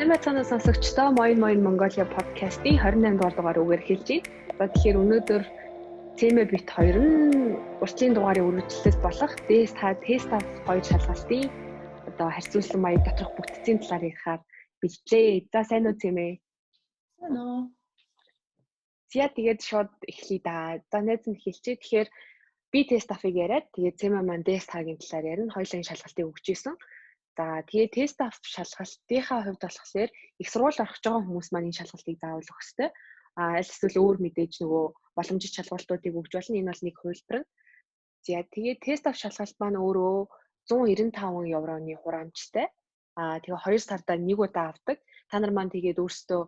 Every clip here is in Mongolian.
Сайн сонсогчдоо Moin Mongolia podcast-ийн 28 дугаар дугаар үгээр хэлж байна. За тэгэхээр өнөөдөр Цэмэ бит хоёр нь урьдчилан дугаарыг үргэлжлүүлэх болох тест авах хоёр шалгалтын одоо харьцуулсан маяг доторх бүтцийн талаар ярихаар бэлтлээ. За сайн уу Цэмэ? Сайн уу. За тэгээд шууд эхлэе да. За найз нь хэлчихье. Тэгэхээр би тест авахыг яриад тэгээд Цэмэ маань тест-ийн талаар ярина. Хоёулын шалгалтыг өгч ийсэн. За тэгээд тест авах шалгалтынхаа хувьд болохоор их сургууль орох байгаа хүмүүс маань энэ шалгалтыг заавал өгөх ёстой. Аль эсвэл өөр мэдээж нөгөө боломжит шалгалтуудыг өгж болно. Энэ бол нэг хувилбар. За тэгээд тест авах шалгалт маань өөрөө 195 евроны хураамжтай. Тэгээ 2 сардаа нэг удаа авдаг. Та нар маань тэгээд өөрсдөө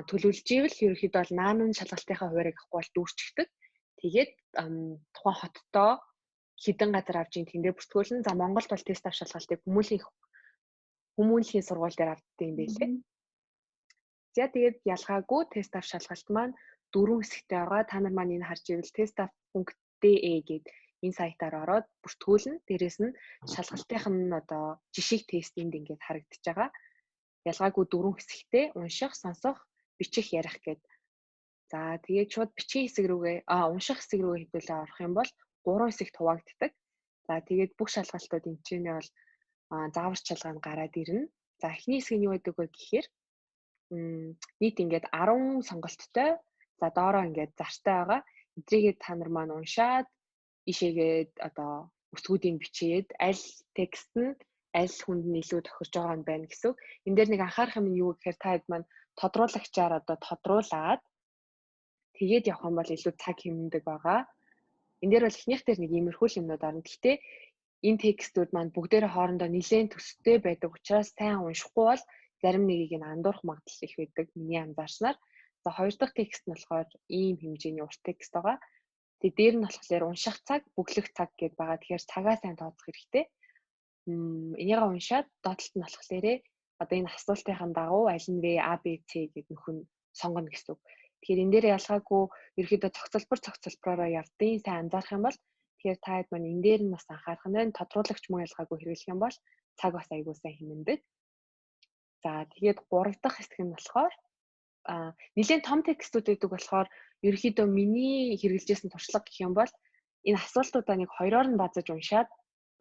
төлөвлөж ивэл ерөнхийдөө бол наан шалгалтынхаа хуваарийг авахгүй бол дүүрчихдэг. Тэгээд тухайн хоттоо хідэн газар авч ин тэндээ бүртгүүлнэ. За Монголд бол тест авах шалгалтыг хүмүүнлэгийн сургууль дээр авдаг юм байлээ. За тэгээд ялгаагүй тест авах шалгалт маань 4 хэсэгтэй байгаа. Та нар маань энэ харж ивэл testaf.de гээд энэ сайтаар ороод бүртгүүлнэ. Дээрээс нь шалгалтынх нь одоо жишиг тест энд ингээд харагдаж байгаа. Ялгаагүй 4 хэсэгтэй унших, сонсох, бичих, ярих гээд. За тэгээд шууд бичгийн хэсэг рүүгээ унших хэсэг рүүгээ хэвдүүлээ орох юм бол 3 хэсэгт хуваагддаг. За тэгээд бүх шалгалтууд энэ ч нь бол заавар шалгаанд гараад ирнэ. За эхний хэсэг нь юу гэдэг вэ гэхээр нийт ингээд 10 сонголттой. За доороо ингээд зартай байгаа. Эдрийгээ та нар маань уншаад ишээгээд одоо өсгүүдийг бичээд аль текст нь аль хүнд нь илүү тохирж байгаа юм байна гэсэн. Энд дээр нэг анхаарах юм нь юу гэхээр та хэд маань тодруулагчаар одоо тодруулаад тэгээд явах юм бол илүү цаг хэмнэдэг байгаа. Энд дээр бол эхнийх дээр нэг иймэрхүү юмнууд орно. Гэхдээ энэ текстүүд маань бүгдээрээ хоорондоо нэлээд төстэй байдаг учраас сайн уншихгүй бол зарим нэгийг нь андуурах магадлал их байдаг. Миний анзаарснаар. За хоёр дахь текст нь болохоор ийм хэмжээний урт текст байгаа. Тэгээ дээр нь болохоор унших цаг, бүглэх цаг гэдээ байгаа. Тэгэхээр цагаа сайн тооцох хэрэгтэй. Энийг уншаад доотлолт нь болохоор одоо энэ асуултын дагуу аль нь вэ А, Б, С гэдэг нөхөн сонгоно гэсэн үг. Тэгэхээр энэ дээр ялгаагүй ерөөдөө цогцлбороо явдیں۔ Сайн анзаарах юм бол тэгэхээр та хэд маань энэ дээр нь бас анхаарах нь байна. Тодруулагч муу ялгаагүй хэрэглэх юм бол цаг бас аягүй сайн хэмнэдэг. За тэгээд 3 дахь хэсэг нь болохоор нэлээд том текстүүд гэдэг болохоор ерөөдөө миний хэрэгжилжсэн туршлага гэх юм бол энэ асуултуудаа нэг хоёроор нь базаж уншаад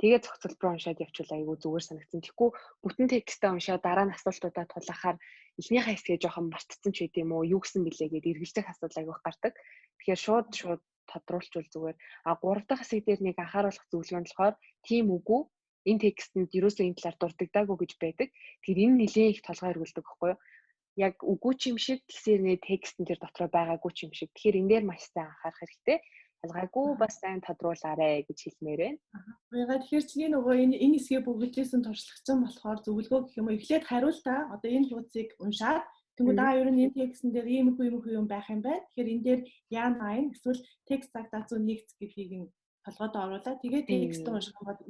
тэгээд цогцлбороо уншаад явуул аягүй зүгээр санагдсан. Тэгэхгүй бүтэн текстээ уншаад дараа нь асуултуудаа тулахаар эхнийхээ хэсгээ жоохон мартцсан ч гэдэм үү юу гэсэн бэлээ гэдээ эргэлзэх асуудал аягүй гардаг. Тэгэхээр шууд тодруулчвал зүгээр. 3 дахь хэсэг дээр нэг анхааруулах зүйлгүй нь болохоор тийм үгүй энэ текстэнд ерөөсөө энэ талаар дурддагдаагүй гэж байдаг. Тэгэхээр энэ нэлээд их толгой эргүүлдэг байхгүй юу? Яг үгүй ч юм шиг тэгсэрнээ текстэн дээр дотроо байгаагүй ч юм шиг. Тэгэхээр энэ дээр маш сайн анхаарах хэрэгтэй. Ялгаагүй бас сайн тодруулаарэ гэж хэлмээр байна. Ягаад тэгэхээр чиний нөгөө энэ хэсгээ бүгэлжсэн туршлагачин болохоор зөвлөгөө гэх юм уу эхлээд хариул та одоо энэ хуудсыг уншаад тэгвэл ер нь энэ текстэн дээр ийм юм байх юм байна. Тэгэхээр энэ дээр яа найн эсвэл текст цаг даацуу нэгц гэдгийг нь толгойд оруулаад тэгээд текст унших юм бол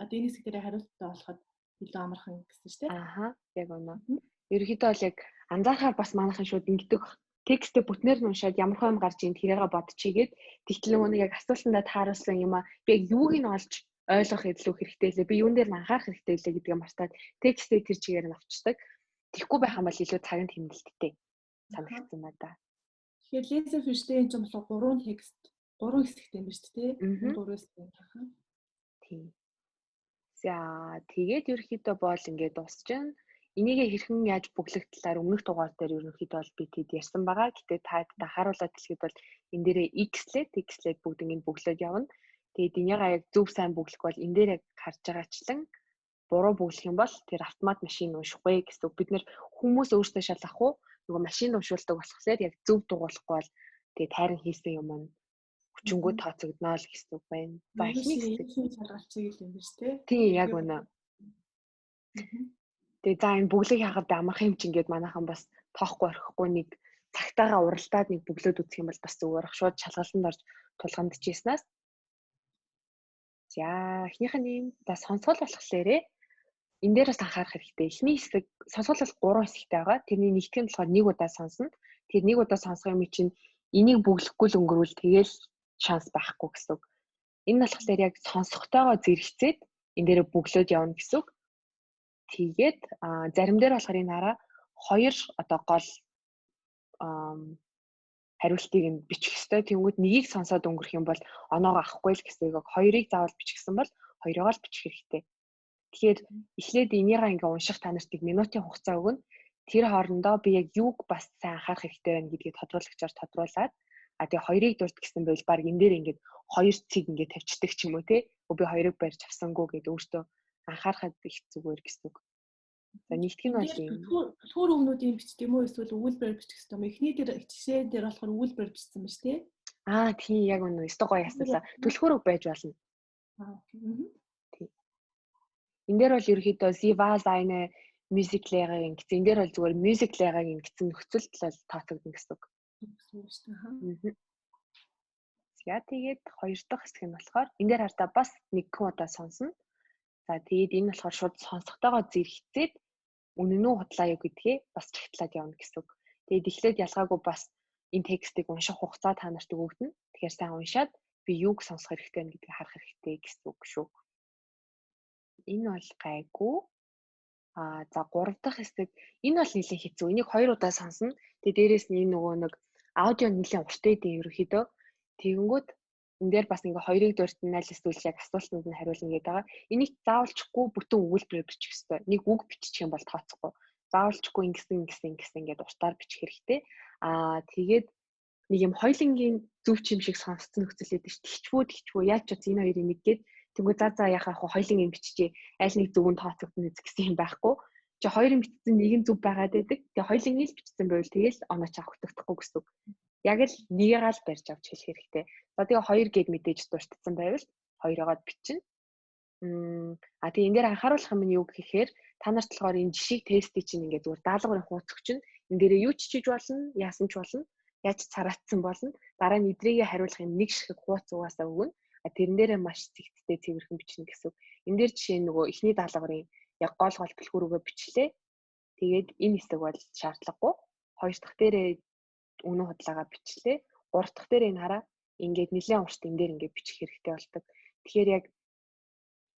одоо энэ хэсэг дээр хариултаа болоход илүү амархан гэсэн шүү дээ. Яг үнэ. Ерөнхийдөө бол яг анзаарахаар бас манайхан шууд ингэдэг текстээ бүтнээр нь уншаад ямар хэм гарч ийн тэрийгээ бодчихийгээд тэгтэл нөгөө нэг яг асуултандаа тааруулсан юм би яг юуг нь олж ойлгох илүү хэрэгтэй лээ би юун дээр нь анхаарах хэрэгтэй лээ гэдгээ мартаад текстээ тэр чигээр нь авчдаг. Тэгэхгүй байх юм бол илүү цагт хэмнэлттэй санагдсан надаа. Тэгэхээр лезер фиштэй энэ ч юм болоо 3 текст 3 хэсэгтэй юм ба шүү дээ. 3 хэсэгтэй хаа. Тийм. За тэгээд ерөнхийдөө бол ингээд дуусчихна. Энийгээ хэрхэн яаж бүглэх талаар өмнөх дугаар дээр ерөнхийдөө бол би тэд ярьсан байгаа. Гэтэ та харуулаад хэлэхэд бол энэ дээрээ x-лээд бүгд ингэ бүглөөд явна. Тэгээд энийгээ яг зөв сайн бүглэх бол энэ дээр яг харж байгаачлан буруу бүглэх юм бол тэр автомат машин уншихгүй гэсэн. Бид нэр хүмүүс өөрсдөө шалгах уу нөгөө машин уншуулдаг болохоор яг зөв дугуулахгүй бол тэгээд тайран хийсэн юм нь хүчингүү тооцогдно л гэсэн үг байна. За эхний шалгалтыг л юм биш үү? Тийм яг үнэ. Тэгээ за энэ бүглийг хаагаад амархан юм чинь гээд манайхан бас тоохгүй орхихгүй нэг цагтаагаа уралдаад нэг бүглөөд үзэх юм бол бас зүгээр ах шууд шалгалтанд орж тулгамдчихснаас. За эхнийх нь за сонсгол болохоор энэ дээр бас анхаарах хэрэгтэй. Эхний хэсэг сонсгол бол 3 хэсэгтэй байгаа. Тэрний нэгтгэн болохоор 1 удаа сонсно. Тэгэхээр 1 удаа сонсох юм чинь энийг бүглэхгүй л өнгөрүүл тэгээл шанс байхгүй гэсэн үг. Энэ нь болохоор яг сонсохдоогоо зэрэгцээд энэ дээр бүглөөд явна гэсэн үг. Тэгээд зарим дээр болохоор энэ хараа 2 одоо гол хариултыг нь бичих ёстой. Тэнгүүд нэгийг сонсоод өнгөрөх юм бол оноогоо авахгүй л гэсэн үг. 2-ыг заавал бичихсэн бол 2-ыг л бичих хэрэгтэй. Тэгэхээр эхлээд энийгээ ингээ унших та нарт минутын хугацаа өгнө. Тэр хоорондоо би яг юуг бас сайн анхаарах хэрэгтэй байна гэдгийг тодруулагчаар тодруулаад тэгээ 2-ыг дурд гэсэн байл баг энэ дээр ингээд 2 цэг ингээд тавьчихдаг ч юм уу те. Би 2-ыг барьж авсангүй гэдээ өөртөө анхаарахад их зүгээр гэсэн үг. За нэгтгэх нь бол юм. Түр өмнүүдийн бичдэг юм уу эсвэл өгүүлбэр бичих гэсэн юм. Эхний дээр жишээ дээр болохоор өгүүлбэр бичсэн байна шүү дээ. Тийм яг үнэ. Өстө гоё асуулаа. Түлхүүр үг байж болно. Тийм. Энэ дээр бол ерөөхдөө Sie was eine Musiklehrerin гэсэн. Энэ дээр бол зүгээр Musiklehrerin гэсэн нөхцөлд л тооцогдно гэсэн үг. За тэгээд 2 дахь хэсэг нь болохоор энэ дээр хартаа бас нэгэн удаа сонсно. За тэгээд энэ болохоор шууд сонсохтойгоо зэрэгцээд үнэн үү худлаа юу гэдгээ бас чагтлаад явна гэсэн үг. Тэгээд эхлээд ялгаагүй бас энэ текстийг унших хугацаа та нарт өгөгдөнө. Тэгэхээр сайн уншаад би юуг сонсох хэрэгтэй вэ гэдгийг харах хэрэгтэй гэсэн үг шүү. Энэ бол гайгүй. За 3 дахь хэсэг энэ бол нэлээд хэцүү. Энийг 2 удаа сонсно. Тэгээд дээрэс нь энэ нөгөө нэг аудио нэлээд урттай дээ ерөөхдөө. Тэгэнгүүт энэ дээр бас ингээ 2-ыг дурдна л эсвэл яг асуултанд нь хариулна гэдэг байгаа. Энийг заавалчгүй бүтэн өгүүлбэрээр бичих хэрэгтэй. Нэг үг бичих юм бол тооцохгүй. Заавалчгүй ингэсэн ингээд уртаар бичих хэрэгтэй. Тэгээд нэг юм хоёлынгийн зөв чим шиг сонсцсон нөхцөл өгдөө ш. Тэгчвүү яаж ч энэ хоёрыг нэггээд тэгвэл за яхаа хоёлынгийн биччихээ аль нэг зөвөнд тооцогдно гэсэн юм байхгүй. Чи хоёрын бичсэн нэг нь зөв байгаад байдаг. Тэгээ хоёлынгийн л бичсэн байвал тэгэл онооч авахдагдахгүй гэсэн үг. Яг л нэгийг л барьж авч хэлэх хэрэгтэй. За тэгээ 2 гэд мэдээж дуртсан байвал 2-оогоо бичнэ. Тэгээ энэ дээр анхааруулах юм нь юу гэхээр та нарт болохоор энэ жишийг тестийг чинь ингээд зүгээр даалгаврын хуудас өгчин. Энэ дээрээ юу ч хийж болно, яасан ч болно, яаж цараатсан болно. Дараа нь эдрийгээ хариулах юм нэг шиг хуудас угаасаа өгнө. Тэрэн дээрээ маш цэгцтэй цэвэрхэн бичнэ гэсэн. Энэ дээр жишээ нөгөө эхний даалгаврын яг гол бэлхүүрөөгөө бичлээ. Тэгээд энэ хэсэг бол шаардлагагүй. 2 дахь дээрээ үнэн худлаагаа бичлээ. 3 дахь дээр энэ хараа ингээд нэлээд урт энэ дээр ингээд бичих хэрэгтэй болдог. Тэгэхээр яг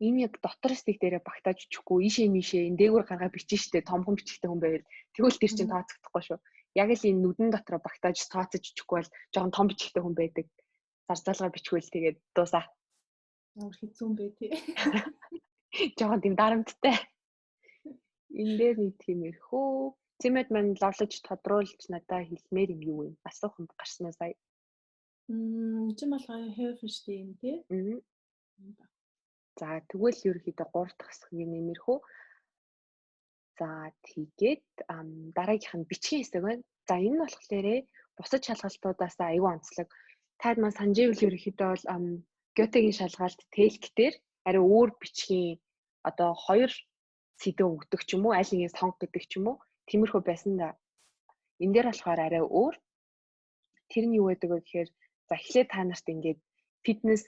энэ яг дотор хэсэг дээрээ багтааж өчөхгүй ийшээ мишээ энэ дээгүүр гаргаа бичин штэ томхон бичигтэй хүн байвал тэгвэл тэр чинь тооцогдохгүй шүү. Яг л энэ нүдэн дотроо багтааж тооцож өчөхгүй бол жоохон том бичигтэй хүн байдаг. Зарцаалгаа бичгүүл тэгээд дуусаа. Ямар хэцүү юм бэ тий. Жоохон тийм дарамттай. Энэ дээр нэг тиймэрхүү Цэмэд мань лавлаж тодруулж надаа хэлмээр юм юу вэ? Асуух юм гарснаа сая. Чи малгай хэвштэй юм тий. За тэгвэл ерөөхдөө 3 дахь хэсгийн нэмэрхүү. За тэгээд дараагийнх нь бичгийн хэсэг байна. За энэ нь болохоор бусад шалгалтуудаас аюул онцлог. Таад маань сандживэл ерөөхдөө бол Гётегийн шалгалт тэлк дээр арай өөр бичгийн одоо 2 сэдв өгдөг ч юм уу, аль нэгийг сонго гэдэг ч юм уу. Тиймэрхүү байсан да. Энэ дээр болохоор арай өөр. Тэр нь юу байдаг вэ гэхээр за эхлээд та нарт ингээд фитнес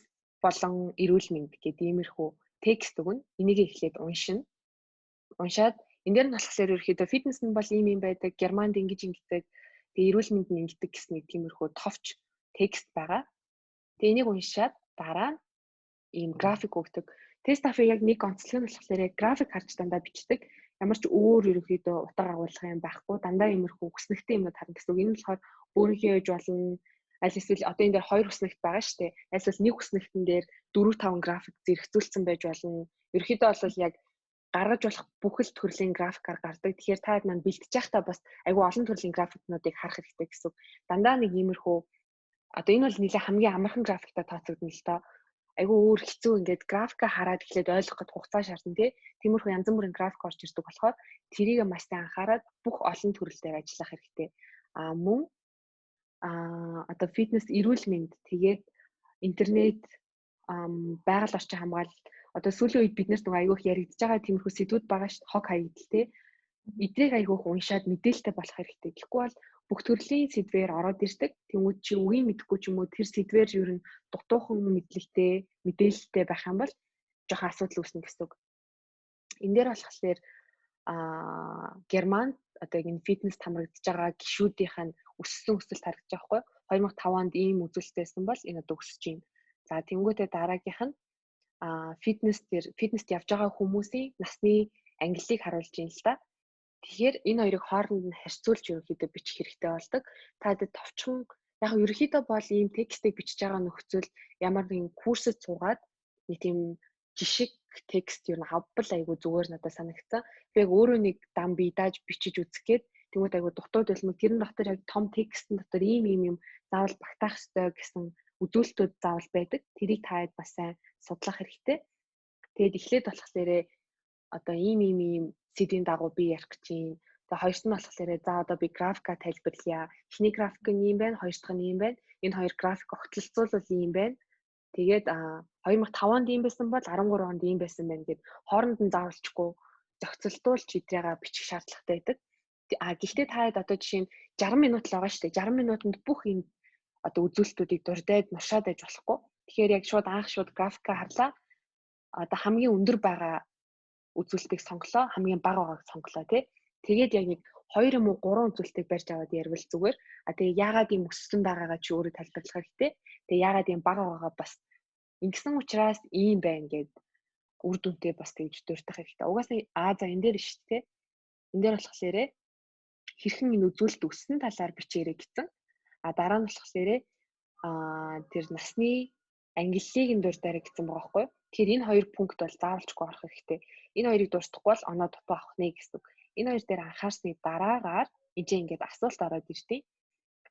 болон эрүүл мэнд гэдэг иймэрхүү текст өгнө. Энийг эхлээд уншина. Уншаад энэ дээр нь болохоор ерөөхдөө фитнес нь бол ийм юм байдаг. Германд ингэж ингэдэг. Тэгээ эрүүл мэнд нь ингэдэг гэсэн нэг тиймэрхүү товч текст байгаа. Тэгээ энийг уншаад дараа нь ийм график өгдөг. Тест афыг яг нэг онцлог нь болохоор яг график харж дандаа бичдэг. Ямар ч өөр ерөөхдөө утга агуулга юм байхгүй. Дандаа иймэрхүү хүснэгтэй юмнууд харна гэсэн үг. Энэ болохоор өөрийнхөө ээж болно. Аль эсвэл одоо энэ дээр 2 хүснэгт байгаа шүү дээ. Аль эсвэл нэг хүснэгтэн дээр 4-5 график зэрэгцүүлсэн байж болно. Ерөөхдөө бол яг гаргаж болох бүх л төрлийн графикаар гардаг. Тэгэхээр та маань бэлтэж байхдаа бас айгүй олон төрлийн графикнуудыг харах хэрэгтэй гэсэн үг. Дандаа нэг иймэрхүү одоо энэ бол нэлээ хамгийн амархан графиктай тооцогдно л доо. Айгүй өөр хэцүү ингээд графика хараад эхлээд ойлгоход хугацаа шаардна тий. Тиймэрхүү янз бүрийн график орж ирдэг болохоор тэрийг маш сайн анхаарад бүх олон төрөл дээр ажиллах хэрэгтэй. Мөн одоо фитнес эрүүл мэнд тэгээд интернет байгаль орчин хамгаалалт одоо сүүлийн үед бид нарт нөгөө айгүйх яригдж байгаа тиймэрхүү сэдвүүд байгаа шүү дээ. Хог хаягдл тий. Эдрийг айгүйх уншаад мэдээлэлтэй болох хэрэгтэй. Тэгэхгүй бол бүх төрлийн сэдвээр ороод ирдэг. Тэнгүүд чи үгийн мэдэхгүй ч юм уу тэр сэдвээр ер нь дутуухан мэдлэгтэй, мэдээлэлтэй байх юм бол жоохон асуудал үүснэ гэсэн үг. Энэ дээр болохоор Германд одоо энэ фитнес хамрагдж байгаа гишүүдийнх нь өссөн өсөлт харагдаж байгаа байхгүй. 2005 онд ийм үзүүлэлттэйсэн бол энэ одоо өсөж байна. За тэнгүүтээ дараагийнх нь фитнест явж байгаа хүмүүсийн насны ангиллыг харуулж юм л да. Тэгэхээр энэ хоёрыг хооронд нь харьцуулж ерөнхийдөө бичих хэрэгтэй болдог. Та хэд товчхон яг ерөнхийдөө бол ийм текстийг бичиж байгаа нөхцөл ямар нэгэн курсэд суугаад нэг тийм жишг текст юу н авбал айгу зүгээр надад санагдсан. Би яг өөрөө нэг дам бие дааж бичиж үзэх гээд тэгвэл айгу дутууд байлмаг тэрэн дотор яг том текстэн дотор ийм юм заавал багтаах ёстой гэсэн үзүүлэлтүүд заавал байдаг. Тэрийг та хэд бас сайн судлах хэрэгтэй. Тэгээд эхлээд болохлээрээ одоо ийм сэдвийн дагуу би ярих гэж юм. Тэгээ хоёрт нь болохоор за одоо би графика тайлбарлая. Эхний график нь юм байна, хоёр дахь нь юм байна. Энэ хоёр график огтлцуулбал юм байна. Тэгээд 2005 онд ийм байсан бол 13 онд ийм байсан байна гэд хооронд нь заавалчгүй зохицолдуулж идрээгээ бичих шаардлагатай байдаг. Гэхдээ та хэд одоо жишээ нь 60 минут л байгаа шүү дээ. 60 минутанд бүх энэ одоо үзүүлэлтүүдийг дурдаад нушаад байж болохгүй. Тэгэхээр яг шууд анх шууд графика харлаа. Одоо хамгийн өндөр байгаа үзүүлэлтийг сонглоо, хамгийн бага байгааг сонглоо тий. Тэгээд яг нэг 2 юм уу 3 үзүүлэлтийг барьж аваад ярил зүгээр. Тэгээ яагаад ийм өссөн байгаагаа чи өөрөө тайлбарлах хэрэгтэй. Тэгээ яагаад ийм бага байгаагаа бас ингэсэн учраас ийм байна гэд үр дүнтэй бас тэгж дурдах хэрэгтэй. Угаасаа за энэ дээр шүү дээ. Энэ дээр болохлээрээ хэрхэн энэ үзүүлэлт өссөн талаар бичээрэй гэсэн. Дараа нь болохлээрээ тэр насны ангиллыг нь дурдаарай гэсэн байгаа байхгүй юу? Тэгэхээр энэ хоёр пункт бол заавалчгүй орох хэрэгтэй. Энэ хоёрыг дуртахгүй бол оноо дутуу авах нэ гэсэн. Энэ хоёр дээр анхаарсны дараагаар ингээд асуулт ороод ирдээ.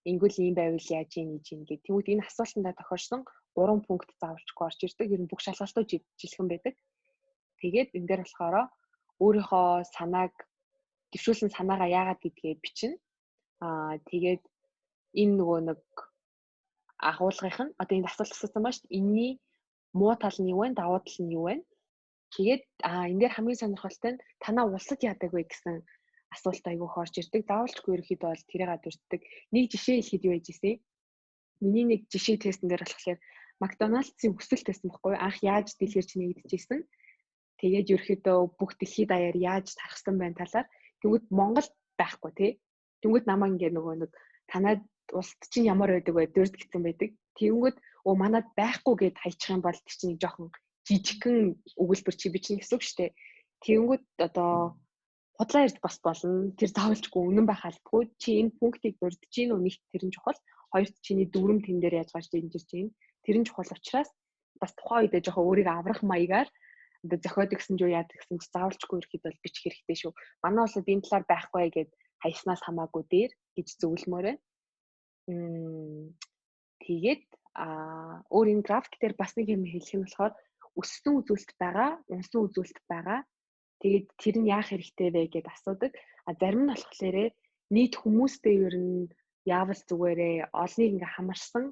Ингүүл ийм байвал яаж ийм гэдэг. Тэгвэл энэ асуултандаа тохиолсон 3 пункт заавалчгүй орж ирдэг. Ер нь бүх шалгалтууд жилхэн байдаг. Тэгээд энэ дээр болохоор өөрийнхөө санааг дэвшүүлсэн санаагаа яагаад гэдгээ бичнэ. Тэгээд энэ нөгөө нэг агуулгынх нь одоо энэ асуулт асуусан ба шүү дээ. Энийний муу тал нь юу вэ? Давуу тал нь юу вэ? Тэгээд энэ дээр хамгийн сонирхолтой нь танаа улсад яадаг вэ гэсэн асуулт айгүйх орж ирдэг. Заавалчгүй ерөөхдөө бол тэрийг дурддаг. Нэг жишээ хэлэхэд юу байж гисэн? Миний нэг жишээ тестэн дээр болохоор Макдоналдсын өсөлт байсан байхгүй юу? Анх яаж дэлгэр чинь нэгдэжсэн. Тэгээд ерөөхдөө бүх дэлхийд даяар яаж тархсан байна талаар тэгвэл Монголд байхгүй тий. Тэнгүүд намаа ингээ нөгөө нэг танаад улсад чинь ямар байдаг вэ? Дурд гэсэн байдаг. Тэнгүүд манад байхгүй гэд хайчих юм бол тэр чинь жоохон жижигхэн өгүүлбэр чи бичнэ гэсэн үг шүү дээ. Тэнгүүд одоо худлаа ярьж бас болно. Тэр заавалчгүй үнэн байх албагүй. Чи энэ пунктыг дурдж гин үү? Нэгт тэр нь чухал. Хоёрт чиний дүрм тэн дээр яаж гарч ирж байна. Тэр нь чухал учраас бас тухайн үедээ жоохон өөрийгөө аврах маягаар одоо зохиодог гэсэн юу яадаг гэсэн чи заавалчгүй ирэхэд бол бичих хэрэгтэй шүү. Манай улсад энэ талаар байхгүй гэд хайснаас хамаагүй дээр гэж зөвлөмөр байна. Тэгээд өөр энэ график дээр бас нэг юм хэлэх нь болохоор өссөн үзүүлэлт байгаа, унсан үзүүлэлт байгаа. Тэгээд тэр нь яах хэрэгтэй вэ гэд асуудаг. Зарим нь болохоор нийт хүмүүстэй ер нь яавал зүгээрээ олныг ингээ хамарсан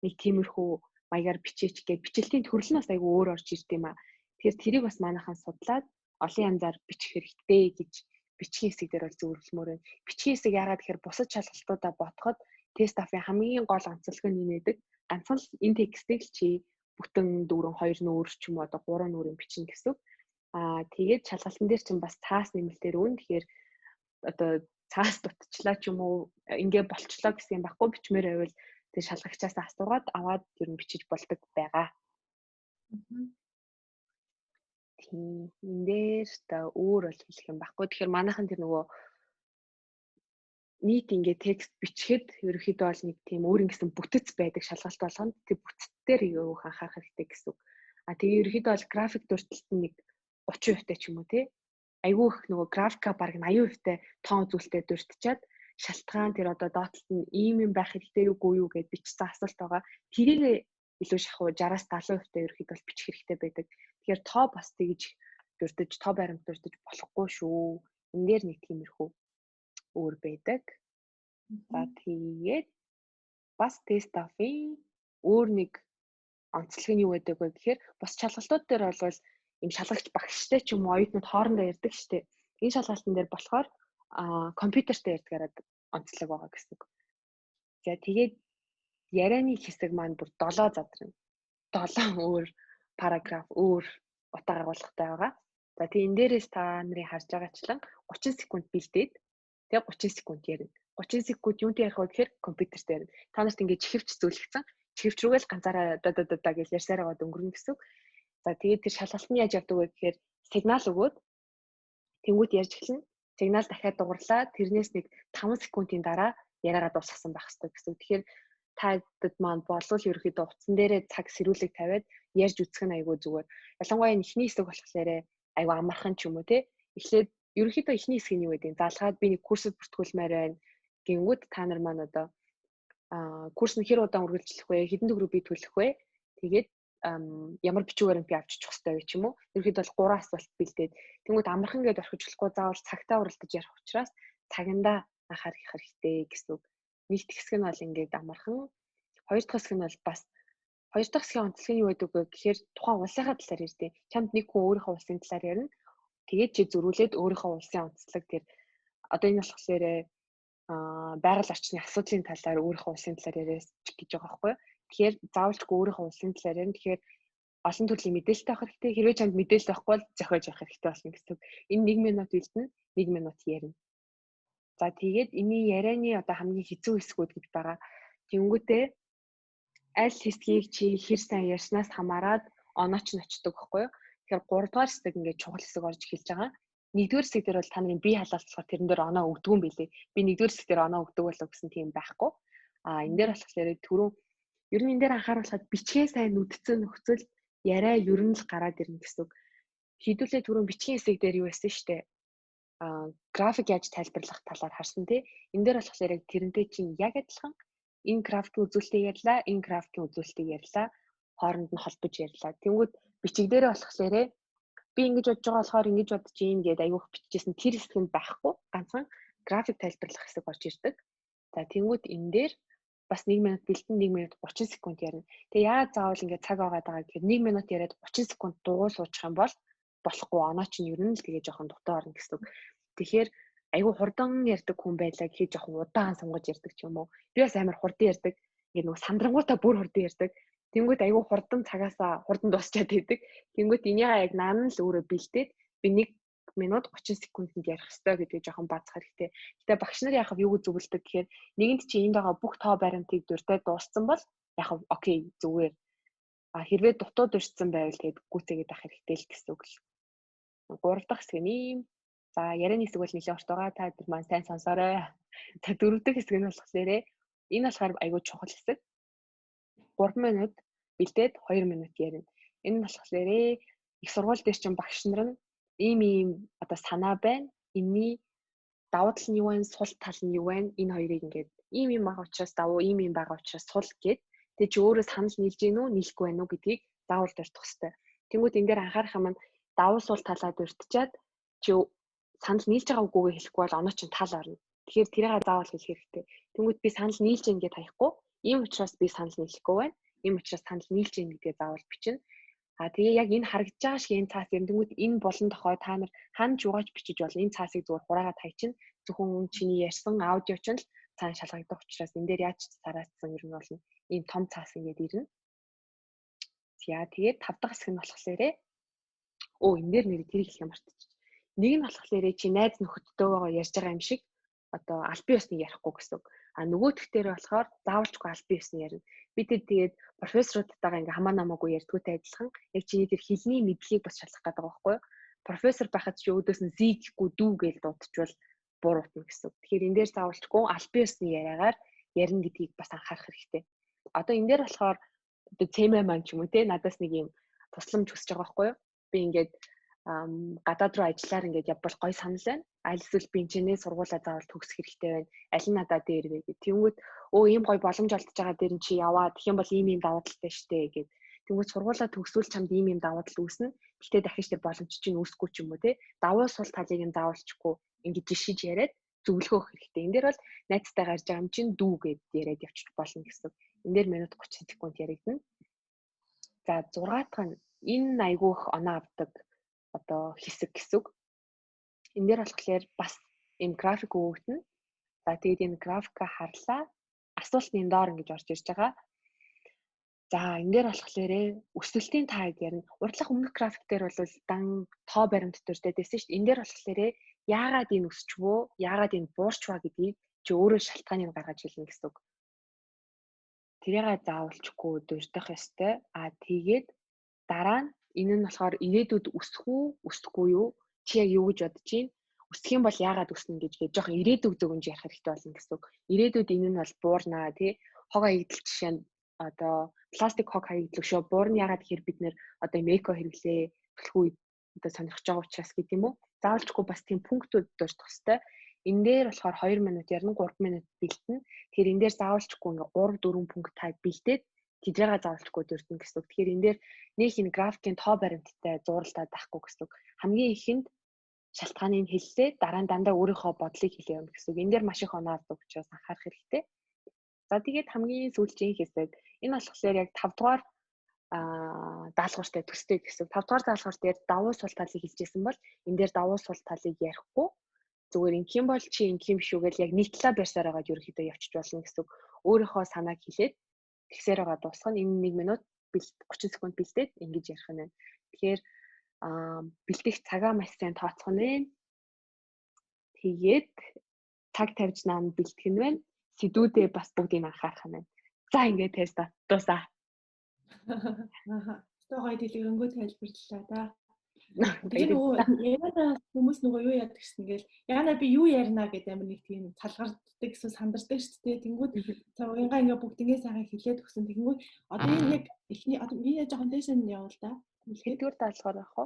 нэг тиймэрхүү маягаар бичээч гэд бичлэгийн төрөл нь бас айгүй өөр орж ирд юм аа. Тэгэхээр тэрийг бас манайхан судлаад олон янзаар бичих хэрэгтэй гэж бичгийн хэсэг дээр бол зөвлөмөр байна. Бичгийн хэсэг яагаад гэхээр бусад шалгалтуудаа ботход тест афын хамгийн гол онцлог нь нээдэг. Ганцхан л энэ текстийг л чи бүтэн дөрөв 2 нүүр ч юм уу одоо 3 нүүрийн бичнэ гэсэн. Тэгээд шалгалтын дээр чинь бас цаас нэмэлтээр өгнө. Тэгэхээр одоо цаас дутчлаа ч юм уу ингээ болчлоо гэсэн юм байхгүй бичмээр байвал тэр шалгагчаас асуугаад аваад ер нь бичиж болдог байгаа. Тийм энэ дээр та өөр бол хэлэх юм байхгүй. Тэгэхээр манайхан тэр нөгөө нийт ингээ текст бичихэд ерөөхдөө бол нэг тийм өөр ингэсэн бүтэц байдаг шалгалт болгоно. Тэр бүтэцээр юу анхаарах хэрэгтэй гэсэн үг. Тэгээ ерөөхдөө бол график дурталт нь нэг 30% ч юм уу тий. Айгүй их нөгөө графика баг 80% тоон үзүүлэлтэд дуртачаад шалтгаан тэр одоо доотлолт нь ийм юм байх хэрэгтэй үгүй юу гэд бичсэн асуулт байгаа. Тэрийг илүү шахуу 60-аас 70% ерөөхдөө бол бичих хэрэгтэй байдаг. Тэгэхээр тоо бас тэгж дуртаж, тоо баримт дуртаж болохгүй шүү. Энэ дээр нэг тиймэрхүү өөр байдаг. За тэгээд бас тест афын өөр нэг онцлог нь юу байдаг вэ гэхээр бас шалгалтууд дээр бол ийм шалгагч багштай ч юм уу оюутнууд хоорондоо ярьдаг штеп. Энэ шалгалтын дээр болохоор компьютертэй ярьдгаараа онцлог байгаа гэсэн. За тэгээд ярианы хэсэг маань бүр 7 задрна. 7 өөр параграф өөр утга агуулгатай байгаа. За тэгээд энэ дээрээс та нарын харж байгаачлан 30 секунд бэлдээд тэгээд 30 секунд ярина. 30 секунд юунтэй ярих вэ гэхээр компьютертэй ярина. Та нарт ингэж чихвч зөвлөгцөн. Чихвч рүүгээ л ганцаараа да гэж ярьсаар байгаа өнгөрнө гэсэн. За тэгээд тэр шалгалт нь яаж явдаг вэ гэхээр сигнал өгөөд Тэнгүүд ярьж эхэлнэ. Сигнал дахиад дугарлаа. Тэрнээс нэг 5 секундын дараа яриагаа дуусгасан байх хэрэгтэй гэсэн. Тэгэхээр таад маань болвол ерөөхдөө утсан дээрээ цаг сэрүүлэг тавиад ярьж үзэх нь айгүй зүгээр. Ялангуяа эхний хэсэг болохоор айгүй амархан ч юм уу те. Эхлээд ерөөхдөө эхний хэсэг нь юу гэдэг? Заалгаад би нэг курсэд бүртгүүлмээр байна. Гингүүд та нар маань одоо курс нь хэр удаан үргэлжлэх вэ? Хэдэн төгрөг би төлөх вэ? Тэгээд ямар бичвэрээр би авчиж хэвчтэй вэ ч юм уу. Ерөөхдөө бол 3 асуулт бэлдээд тэнгууд амархан гээд орхиж болохгүй заавал цагтаа уралдаж ярих учраас цагандаа анхаарах хэрэгтэй гэсэн үг. Нэгт хэсэг нь бол ингээд амархан, хоёр дахь хэсэг нь бол бас хоёр дахь хэсгийн онцлог нь юу гэдэг вэ гэхээр тухайн улсынхаа талаар ярьдیں۔ Чамд нэг хүн өөрийнхөө улсын талаар ярина. Тэгээд чи зөрүүлээд өөрийнхөө улсын онцлог тэр одоо энэ болохоор байгаль орчны асуудлын талаар өөрийнхөө улсын талаар яриач гэж байгаа байхгүй юу. Тэгэхээр заавалчгүй өөрийнхөө улсын талаар ярина. Тэгэхээр олон төрлийн мэдээлэлтэй авах хэрэгтэй. Хэрвээ чамд мэдээлэл байхгүй бол зохиож явах хэрэгтэй болно гэсэн. Энэ 1 минут бэлдэнэ, 1 минут ярина. За тэгээд энэний ярианы одоо хамгийн хэцүү хэсгүүд гэж байгаа. Тэнгүүтээ аль хэсгийг чи хэр сайн ярьснаас хамаарат онооч нь очдог байхгүй юу. Тэгэхээр 3 дугаар хэсэг ингээд чухал хэсэг орж эхэлж байгаа. 1-р хэсэг дээр бол та нарын бие халаалт болохоор тэрэн дээр оноо өгдөг юм билий. Би 1-р хэсэг дээр оноо өгдөг болов гэсэн тийм байхгүй. Энэ дээр болохоор түрүү ер нь энэ дээр анхааруулхад бичгээ сайн нүдцэн нөхцөл яриа ер нь л гараад ирнэ гэсэн. Хэдүүлээ түрүү бичгийн хэсэг дээр юу байсан штэ. График яаж тайлбарлах талаар харсан тий. Энэ дээр болохоор яг тэрнтэй чинь яг адилхан энэ графикийн үзүүлэлтийг ярьлаа, энэ графикийн үзүүлэлтийг ярьлаа, хооронд нь холбож ярьлаа. Тэнгүүд бичиг дээрээ болохоор би ингэж бодож байгаа болохоор ингэж бодож юм гээд аягүй бичижсэн тэр хэсэг нь байхгүй. Ганцхан график тайлбарлах хэсэг орж ирдэг. За тэнгүүд энэ дээр бас 1 минут бэлдэн 1 минут 30 секунд ярина. Тэгээ яагаад заавал ингэ цаг агаад байгаа гэхээр 1 минут яриад 30 секунд дугуй суучих юм бол болохгүй. Оноо чинь ер нь л тэгээ жоохон дутуу орно гэсэн үг. Тэгэхээр айгүй хурдан ярьдаг хүн байлаа гэхэд жоохон удаан сонгож ярьдаг ч юм уу. Би бас амар хурдан ярьдаг. Ингээ нөгөө сандрангуудаа бүр хурдан ярьдаг. Тэнгүүд айгүй хурдан цагаасаа хурдан дуусчаад байдаг. Тэнгүүд энийгээ яг наан л өөрөө бэлдээд би 1 минут 30 секундэд ярих хэрэгтэй гэдгийг жоохон бацах хэрэгтэй. Гэтэ багш нар яхав юу гэж зөвлөдөг гэхээр нэгэнд чи энд байгаа бүх тоо баримтыг дуртай дууссан бол яхав окей зүгээр. Хэрвээ дутуу дурсан байвал тэгээд гүцээгээд авах хэрэгтэй л гэсэн үг л. 3 дахь хэсэг нь ийм. За ярианы хэсэг бол нэлээд урт байгаа. Та тэр маань сайн сонсоорой. За 4 дахь хэсэг нь болохоор энэ болохоор айгүй чухал хэсэг. 3 минут бэлдээд 2 минут ярина. Энэ нь болохоор их сургууль дээр чинь багш нар нь ийм одоо санаа байна. Энэний давуу тал нь юу вэ? Сул тал нь юу вэ? Энэ хоёрыг ингээд ийм байгаа учраас давуу, ийм байгаа учраас сул гэд. Тэгээ чи өөрөө санал нийлж гин үү, нийлэхгүй байна уу гэдгийг заавал дуртах хэрэгтэй. Тэнгүүд энэ дээр анхаарах юм нь давуу сул талаа дуртчаад чи санал нийлж байгаа үгүйгээ хэлэхгүй бол оноо чинь тал орно. Тэгэхээр тэрийг заавал хэлэх хэрэгтэй. Тэнгүүд би санал нийлж гин гэдээ хаяхгүй. Ийм учраас би санал нийлэхгүй байна. Ийм учраас санал нийлж гин гэдгээ заавал бичнэ. Тэгээ яг энэ харагдаж байгаа шиг энэ цаас тэнгүүд энэ болон тохой та нар ханаж угааж бичиж болно. Энэ цаасыг зүгээр хураагаад хайчин. Зөвхөн чиний ярьсан аудио ч л цаана шалгагдах учраас энэ дээр яаж цараацсан юм болно. Ийм том цаас ингэж ирнэ. За тэгээд 5 дахь хэсэг нь болохоор энэ дээр нэр тэрийг хэлэх юм мартчих. Нэг нь болохоор чи найз нөхөдтэйгөө ярьж байгаа юм шиг одоо албан ёсныг ярихгүй гэсэн. Нөгөөх дээр болохоор заавалчгүй албан ёсныг ярина. Би тэгээд профессорудтайгаа ингээ хамаа намаагүй ярьдгүйтэй адилхан яг чиний тэр хэлний мэдлэгийг бас шалгах гэдэг байгаа байхгүй юу? Профессор байхад чи өөдөөс нь зий гэхгүй дүү гэж дуудчихвал буруутна гэсэн. Тэгэхээр энэ дээр заавалчгүй албан ёсны яриагаар ярина гэдгийг бас анхаарах хэрэгтэй. Одоо энэ дээр болохоор одоо цэмэ маань ч юм уу те надаас нэг юм тусламж хүсэж байгаа байхгүй юу? Би ингээд гадаад руу ажиллаар ингээд явбал гой санал байна. Аль эсвэл би энэний сургуулаа заавал төгсөх хэрэгтэй байна. Аль нь надад дээр вэ гэх. Тэнгүүд ийм гой боломж олдож байгаа дээр нь чи яваа. Тэгэх юм бол ийм давуу талтай штэ гэд. Тэнгүүд сургуулаа төгсвөл чамд ийм давуу тал үүснэ. Гэхдээ дахиж тэр боломж чинь үүсэхгүй ч юм уу те. Давуу сул талыг нь заавалчгүй ингээд жишиж яриад зөвлөгөөх хэрэгтэй. Энэ дээр бол найзтай гарч байгаа юм чинь дүү гэд яриад явчих болно гэсэн. Энэ дээр минут 30 секунд яригдана. За 6 дахь нь энэ айгүйх оноо авдаг одоо хэсэг гэсэн. Энэ дээр болохоор бас энэ график өгөгдөн. За тэгээд энэ графика харлаа. Асуулт энэ доор ингэж орж ирж байгаа. За энэ дээр болохоор өсөлтийн таг ярина. Урдлах өмнөх график дээр бол дан тоо баримт төртэй байсан шүү дээ. Энэ дээр болохоор яагаад энэ өсчвөө, яагаад энэ буурчваа гэдгийг чи өөрөө шалтгааныг гаргаж хэлнэ гэсэн үг. Тэрийг заавалчгүй дурдах ёстой. Тэгээд дараа нь энэ нь болохоор ирээдүйд өсөх үү, өсөхгүй юу? чи яг юу гэж бодож байна? Өсөх юм бол яагаад өснө гэж жоохон ирээдүйг дүгнж ярих хэрэгтэй болно гэсэн үг. Ирээдүйд энэ нь бол буурнаа тий. Хог хаягдал жишээ нь одоо пластик хог хаягдал шүү. Буурна яагаад гэхээр бид нэр одоо эко хэрэглээ төлхөө одоо сонирхож байгаа учраас гэдэг юм уу? Заавалчгүй бас тийм пунктууд дурдах хэвээр. Энэ дээр болохоор 2 минут ярина 3 минут бэлтэнэ. Тэгэхээр энэ дээр заавалчгүй ингээ 3 4 пункт таг бэлдээд тэдрэгээ заавалчгүй дурдна гэсэн үг. Тэгэхээр энэ дээр нэг энэ графикийн тоо баримттай зуралдаад байхгүй гэсэн үг. Хамгийн ихэнд шалтгааныг хэллээ, дараа нь дандаа өөрийнхөө бодлыг хэлээ юм гэсэн үг. Энэ дээр маш их оноо авдаг учраас анхаарах хэрэгтэй. За тэгээд хамгийн сүүлийн хэсэг энэ болохоор яг 5 дугаар даалгавартай төстэй гэсэн. 5 дугаар даалгавар дээр давуу сул талыг хэлжсэн бол энэ дээр давуу сул талыг ярихгүй зүгээр ингэх юм бол чи ингэх юм шүү гэж яг нэг талаа барьсаар байгаад ерөөхдөө явчих болно гэсэн. Өөрийнхөө санааг хэлээд тэгсээр байгаа дуусгах нь энэ 1 минут 30 секунд бэлдээд ингэж ярих нь байна. Тэгэхээр бэлдэх цагаа маш сайн тооцох нь байна. Тэгээд цаг тавьж наан бэлдэх нь байна. Сэдвүүдээ бас бүгдийг анхаарах нь байна. За ингээд тест дуусаа. Тэ гоё дэлгэрэнгүй тайлбарлалаа да. Тэгээ нөгөө яриада хүмүүс нөгөө юу яадаг гэсэн гээл яана би юу ярина гэдэг амар нэг тийм салгарддаг гэсэн сандардаг шүү дээ. Тэнгүүд цагаангаа ингээ бүгднгээ сайхан хэлээд өгсөн. Тэнгүүд одоо энэ яг эхний одоо би яаж жоохон дэшэн явуул да. Хэдвэр даалгавар авах вэ?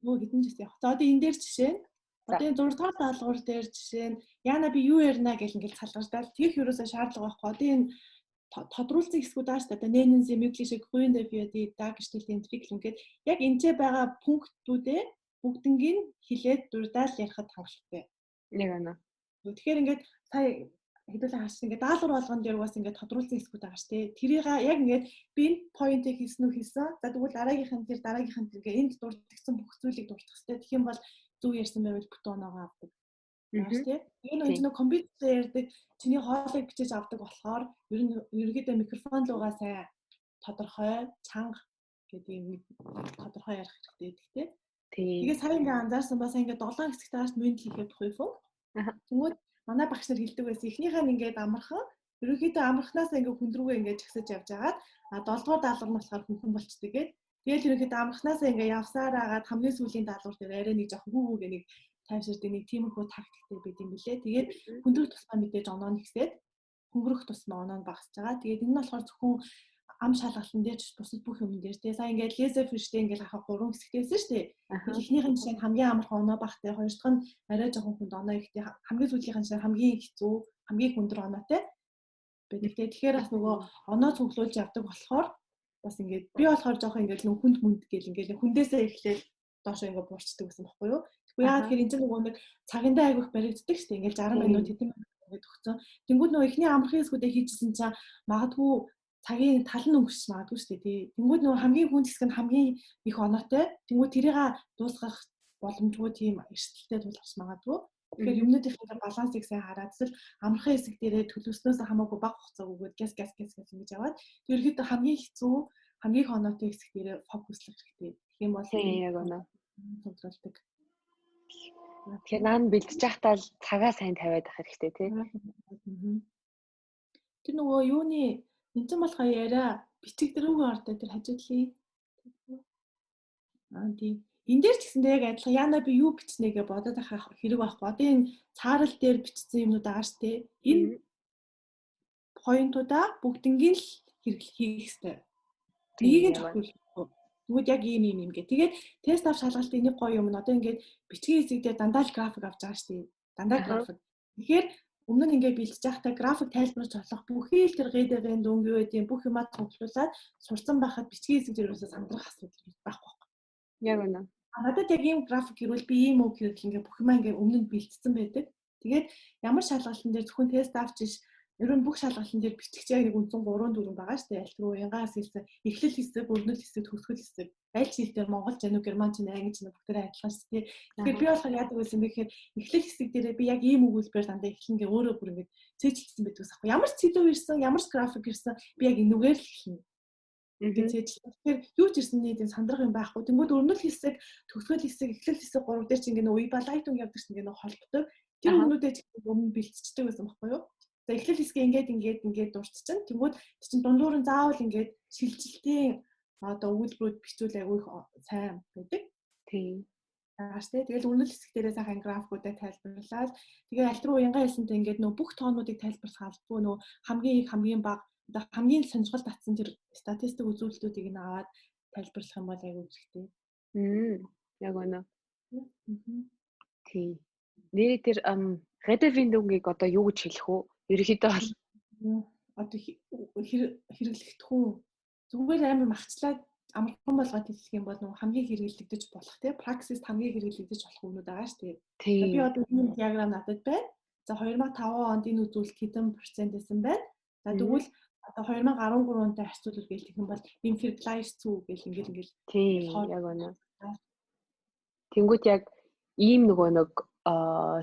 Нөгөө хэдэн жишээ явах. За одоо энэ дээр жишээ нь одоо энэ 6 дахь даалгавар дээр жишээ нь яана би юу ярина гэл ингээл салгардаал тийх юусоо шаардлага байхгүй. Одоо энэ тодруулсан хэсгүүд ааш та нэнэнзи мөглишэг гүйндэ биоди дагштэлтийн триклэн гээд яг энэчээ байгаа пунктүүдээ бүгднийг хилээд дурдаал ярихад хангалттай. Нэг оноо. Тэгэхээр ингээд сая хэдүүлээ хааш ингээд даалгавар болгонд яг бас ингээд тодруулсан хэсгүүд байгаа шүү дээ. Тэрийг яг ингээд би энэ поинтыг хийсэн үү хийсэн. За тэгвэл дараагийнхан ингээд энд дурдгдсан бүх зүйлийг дурдах хэрэгтэй. Тэгэх юм бол зөв ярьсан байвал бүтэн оноогоо авдаг. Тэгээ энэ компьютер ярьдаг чиний хоолыг бичиж авдаг болохоор ерөнхийдөө микрофон руугаа сайн тодорхой чанга гэдэг юм тодорхой ярих хэрэгтэй гэдэг тийм. Тэгээ сая ингээ анзаарсан бас ингээ 7 хэсэгт ааш мэд хийхэд бүх юм. Тэгмүүд манай багш нар хэлдэг байсан. Эхнийхээ нь ингээд амархан ерөнхийдөө амархнаас ингээ хүн рүүгээ ингээ жигсэж явж агаад 7 дугаар даалгавар нь болохоор хүн болчдөг гээд тэгэл ерөнхийдөө амархнаас ингээ явсаар агаад хамгийн сүүлийн даалгавар дээр арай нэг жоохон хүүгээ нэг тайвширдаг нэг тиймэрхүү тактиктэй байд юм билээ. Тэгээд хүндрэх тусмаа мэдээж оноо нэгсээд хөнгөрөх тусмаа оноо нь багасж байгаа. Тэгээд энэ нь болохоор зөвхөн ам шалгалтын дээр ч бусад бүх юм дээр тэгээ сайн ингээд лезер фиштэй ингээд ахаа 3 хэсэгтэйсэн шүү дээ. Эхнийхэн жишээ нь хамгийн амархан оноо багтай, хоёр дахь нь арай жоохон хүнд оноо ихтэй, хамгийн сүүлийнхэн жишээ хамгийн хэцүү, хамгийн хүндэр оноотой байдаг. Тэгэхээр бас нөгөө оноо цуглуулж явдаг болохоор бас ингээд би болохоор жоохон ингээд нүн хүнд мүнд гэл ингээд хүндээсээ эхлээл доошоо ингээд буурчдаг гэсэн баггүй юу? Яагаад тэгэхээр энэ нөгөө нэг цагиндаа айгүйх баригддаг шүү дээ. Ингээл 60 минут хэдэн минут өгсөн. Тэнгүүд нөгөө эхний амархан хэсгүүдээ хийжсэн чинь магадгүй цагийн тал нь өнгөрч магадгүй шүү дээ. Тий. Тэнгүүд нөгөө хамгийн хүнд хэсэг нь хамгийн их оноотой. Тэнгүүд тэрийг дуусгах боломжгүй тийм эрсдэлтэй тулгарч магадгүй. Тэгэхээр юмнуудынхаа балансыг сайн хараад эсвэл амархан хэсэг дээрээ төлөвснөөс хамаагүй бага хугацаа өгөөд газ ингэж яваад ерөөхдөө хамгийн хэцүү хамгийн их оноотой хэсэг дээрээ фокуслах хэрэгтэй. Тэгэх юм бол яг оноо тулгардаг. Тэгэхээр наан бэлдэж байхдаа л цагаа сайн тавиад авах хэрэгтэй тий. Тэр нөгөө юуны энэ ч болохоо яриа бичиг дөрөвгөө ордог тэр хажуудлын. Тийм. Энэ дээр ч гэсэндээ яг адилхан яана би юу бичнэ гэж бодоод авах хэрэг байхгүй. Одоо энэ цаарал дээр бичсэн юмнууд байгаа шүү дээ. Энэ поинтуудаа бүгднийг л хийх хэрэгтэй. Нэгийг нь зохиолгүй. Тэгвэл яг ийм гэх. Тэгээд тест авах шалгалтын нэг гоё юм нь одоо ингээд бичгийн хэсэг дээр дандаа л график авч байгаа шүү дээ. Дандаа график. Тэгэхээр өмнө нь ингээд бэлдэж байхдаа график тайлбарч олох бүхий л тэр ГДВ-нд өнгө юу гэдэг бүх юмаа цуглуулад сурсан байхад бичгийн хэсэг дээр юусаа сандрах асуудал байхгүй. Яг үнэ. Надад яг ийм график ирвэл би ийм үг хэрэг ингээд бүх юмаа ингээд өмнө нь бэлдсэн байдаг. Тэгээд ямар шалгалтын дээр зөвхөн тест авчиж ер нь бүх шалгалтын дээр бичих яг нэг үндсэн 3 4 байгаа шүү дээ. Аль руу янгаас хэлсэн эхлэл хэсэг, өрнөл хэсэг, төгсгөл хэсэг. Аль ч хэлээр Монгол, Жану, Герман ч англи ч бүгдээрээ адилхан шүү дээ. Тэгэхээр би болохоор яадаг байсан бэ гэхээр эхлэл хэсэг дээрээ би яг ийм өгүүлбэр дандаа эхлэнгээ өөрөө бүр ингэж цээжилсэн байдаг ус ахгүй. Ямар ч сэдв ирсэн, ямар ч график ирсэн би яг энүүгээр л эхэлнэ. Тэгэхээр юу ч ирсний тийм сандрах юм байхгүй. Тэнгүүд өрнөл хэсэг, төгсгөл хэсэг, эхлэл хэсэг 3 дээр чинь ингээ үе балайтун явдаг чинь ингээ холбдог. Тэр өмнөдөө ч өмнө бэлтцдэг байсан байхгүй юу? За эхлэл хэсгээ ингээд дурдчихна. Тэнгүүд чинь дундуур нь заавал ингээд шилжилтийн одоо өгүүлбэрүүд бичүүл айгүй сайн байдаг. Тийм. байгаа штэ. Тэгэл үнэл хэсэг дээрээ сайхан графикуудаа тайлбарлаад тэгээ аль руу уянгаа хэлсэнтэй ингээд нөө бүх тоонуудыг тайлбарлах албагүй нөө хамгийн бага одоо хамгийн сонирхол татсан тэр статистик үзүүлэлтүүдийг нь аваад тайлбарлах юм бол айгүй хэрэгтэй. Яг үнэ. Мгм. Тийм. Нэрээ тэр Redevindung-ыг одоо юу гэж хэлэх вэ? Ерөнхийдөө бол Одоо хэрэглэгдэх үү? Зүгээр амар махчлаад амархан болгоод хэлэх юм бол нөгөө хамгийн хэрэглэгдэж болох тийм праксис хамгийн хэрэглэгдэж болох үнүүд байгаа шүү дээ. Би тийм. одоо энэ диаграм надад байна. За 2005 онд энэ үзүүлэлт хэдэн процент байсан байна. За тэгвэл одоо 2013 онтой харьцуулбал гэх юм бол inferiorize to гэл ингээл тийм яг үнэ. Тэнгүүт яг ийм нөгөө нэг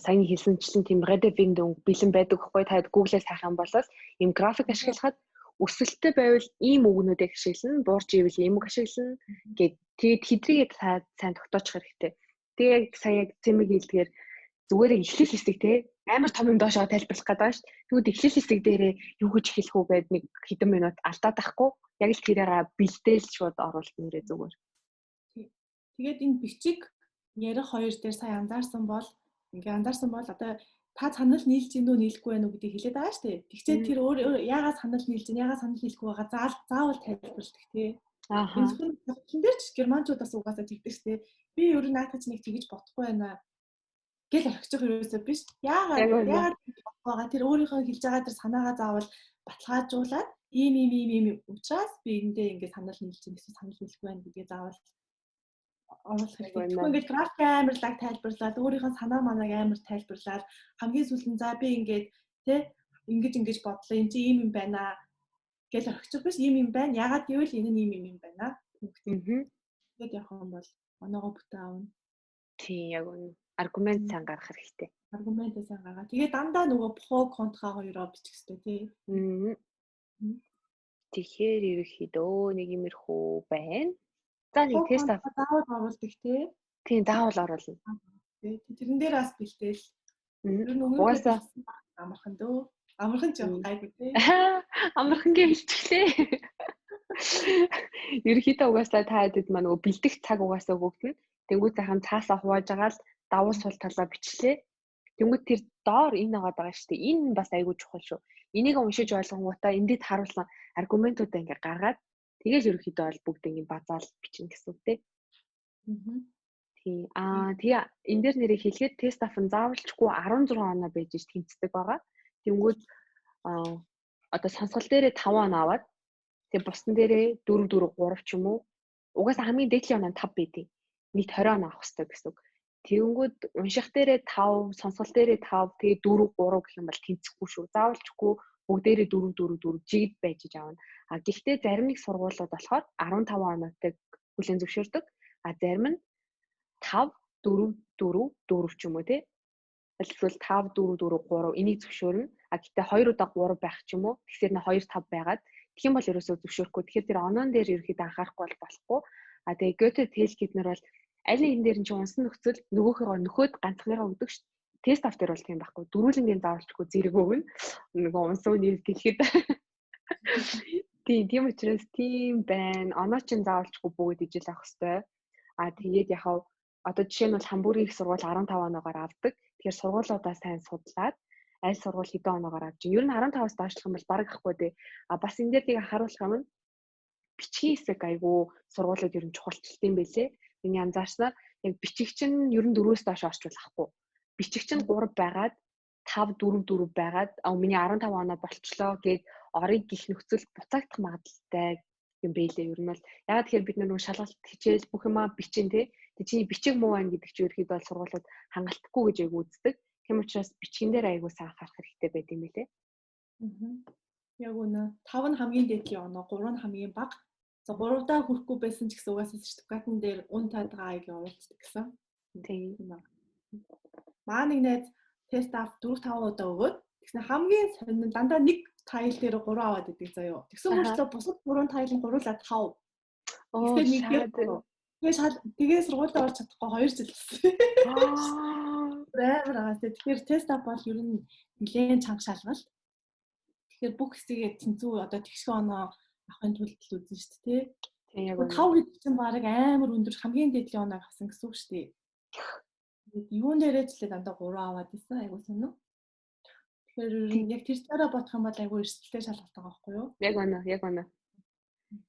сайн хэлсэнчлэн тийм Redevindung бэлэн байдаг хгүй та Google-ээс хайх юм бол ийм график ашиглахад өсөлттэй байвал ийм үгнүүдийг ашиглана, буурч ивэл ийм үг ашиглана гэд тэгээд хэдрийгээ та сайн тогтоочих хэрэгтэй. Тэгээд сая яг зэмэг хэлдгээр зүгээр эхлэл хэсэг те амар том юм доошоо тайлбарлах гэдэг байна шүү. Тэгвэл эхлэл хэсэг дээрээ юу гэж хэлэх үү гэд нэг хэдэн минут алдаад байхгүй. Яг л тэрээр бэлдээл шууд оруулах нэрээ зүгээр. Тэгээд энэ бичиг ярих хоёр дээр сая анзаарсан бол одоо та санал нийлж гин үү нийлэхгүй байх уу гэдгийг хэлээд байгаа шүү дээ. Тэгвэл тэр өөр яагаад санал нийлж гин яагаад санал нийлэхгүй байгаа заавал тайлбарладаг тий. Энэ зөвхөн төгсөн дээр ч германчууд бас угаасаа тэгдэг шүү дээ. Би ер нь наатач нэг тэгж бодохгүй байна гэл орхичих ерөөсөө биш. Яагаад бодгоога тэр өөрийнхөө хэлж байгаа тэр санаагаа заавал баталгаажуулаад ийм учраас би эндээ ингээд санал нийлж гин гэсэн санал нийлэхгүй байна гэдгээ заавал оруулах хэрэгтэй. Тэгвэл ингээд график амарлаг тайлбарлаад өөрийнхөө санаа манааг амар тайлбарлаад хамгийн сүүлд за би ингээд тий ингэж бодлоо энэ чинь ийм юм байна гэл орхичих биш ийм юм байна. Ягаад гэвэл энэ нь ийм юм байна. Тэгээд явах юм бол оноогоо бүтэн аавна. Тийм яг үнэ. Аргумент сайн гаргах хэрэгтэй. Аргумент сайн гаргаа. Тэгээ дандаа нөгөө про контра хоёроо бичих хэрэгтэй тий. Тэгэхээр ерөөхдөө нэг юмэрхүү байна. За нэг тест заавал оруулдаг тий. Тийм заавал оруулна. Тэрэн дээр бас бэлдээл. Угаасаа амархан дөө. Амархан ч явах гайгүй тий. Амархан гэлчихлээ. Ерөөхдөө угаасаа та хэдэд маа нөгөө бэлдэх цаг угаасаа өгөгдөн. Тэнгүүд сайхан цаасаа хувааж агаал давуу сул талаа бичлээ. Тэнгүүд тэр доор энэ байгаа шүү дээ. Энэ бас айгүй чухал шүү. Энийг уншиж ойлгонгуудаа эндээд харуулсан аргументуудаа ингээ гаргаад тэгэл ерөөхдөө бол бүгд ингээ базаал бичнэ гэсэн үг тий. Тийм. Тэгээ энэ дээр нэрийг хэлгээд тест афн заавалчгүй 16 оноо байж тэмцдэг байгаа. Тэнгүүд одоо сонсгол дээрээ 5 оноо аваад тэгээ бусдын дээрээ 4 3 ч юм уу. Угаасаа хамгийн дээдлийн оноо 5 байдیں۔ Нийт 20 оноо авах хэрэгтэй гэсэн үг. Тэнгүүд унших дээрээ 5, сонсгол дээрээ 5, тэгээ 4 3 гэх юм бол тэнцэхгүй шүү. Заавалчгүй бүгдээрээ 4 жигд байж аавна. Гэхдээ зарим нэг сургуулиуд болохоор 15 оноотой хүлээн зөвшөөрдөг. Зарим нь 5 4 4 4 ч юм уу тий. Эсвэл 5 4 4 3 энийг зөвшөөрнө. Гэхдээ 2 удаа 3 байх ч юм уу. Тэгэхээр нэ 2 5 байгаад тэгэх юм бол ерөөсөө зөвшөөрөхгүй. Тэгэхээр тэр оноон дээр ерөөхдөө анхаарахгүй бол болохгүй. Тэгээ Goethe Thel гэднэр бол аль нэгэн дээр нь чи унсан нөхцөл нөгөөхөө нөхөд ганцхныгаа өгдөг шүү. Тест автер бол тийм байхгүй. Дөрүүлэнгийн заавалчгүй зэрэг өгнө. Нөгөө унсан үнийг хэлэхэд тийм учраас тийм байна. Оноо чин заавалчгүй бүгд ижил авах хэрэгтэй. Тэгээд яхав одоо жишээ нь бол Хамбургийн сургууль 15 оноогоор авдаг. Тэгэхээр сургуулиудаа сайн судлаад аль сургууль хэдэн оноогоор авч. Ер нь 15-аас доошлох юм бол бараг ахгүй дээ. Бас энэ дээр тийг харуулах юм нь бичгийн хэсэг айгүй сургуулиуд ер нь чухалчилт юм байлээ. Миний анзаарснаар яг бичигч нь ер нь 4-өөс доош орчвол ахгүй. Бичигч нь 3 байгаад 5 4 4 байгаад миний 15 оноо болчлоо гэд орыг гих нөхцөл буцаагдах магадлалтай юм байлээ. Ер нь бол ягаад тэгэхээр бид нөгөө шалгалт хичээл бүх юмаа бичин тий. Тэг чиний бичиг муу байна гэдэг чинь ерөөхдөө бол сургуулиуд хангалтгүй гэж айгу үздэг. Тийм учраас бичгэн дээр айгу сайн анхаарах хэрэгтэй байт юм билээ. Яг үнэ. 5 нь хамгийн дээдлийн оноо, 3 нь хамгийн бага. За 3-даа хүрэхгүй байсан ч гэсэн угаасаа сертификатн дээр үн таадаг аяг явуулдаг гэсэн. Тийм. Маа нэг найз тест ав 4 5 удаа өгөөд тэгсэн хамгийн сонин дандаа нэг тайл дээр 3 аваад идэг заяо. Тэгсэн мөртлөө бусад 3 тайл нь гуруулаад 5. Тэгээ сургуультай орж чадахгүй 2 жил болсон. Брэвэр аа. Тэгэхээр тест ав бол ер нь нэлээд чанга шалгалт. Тэгэхээр бүх хэсгээ тэнцүү одоо тэгшгүй оноо авахын тулд л үзэн шүү дээ тий. Тийм яг үнэ. 5 гэдэг чинь баг амар өндөр хамгийн дээдлийн оноо авсан гэсэн үг шүү дээ. Юун дээрээ ч л дандаа 3 аваад исэн. Айгуу сонио. Тэгэхээр яг тэр цаараа бодох юм бол айгуу эрсдэлтэй шалгалт байгаа байхгүй юу? Яг оноо.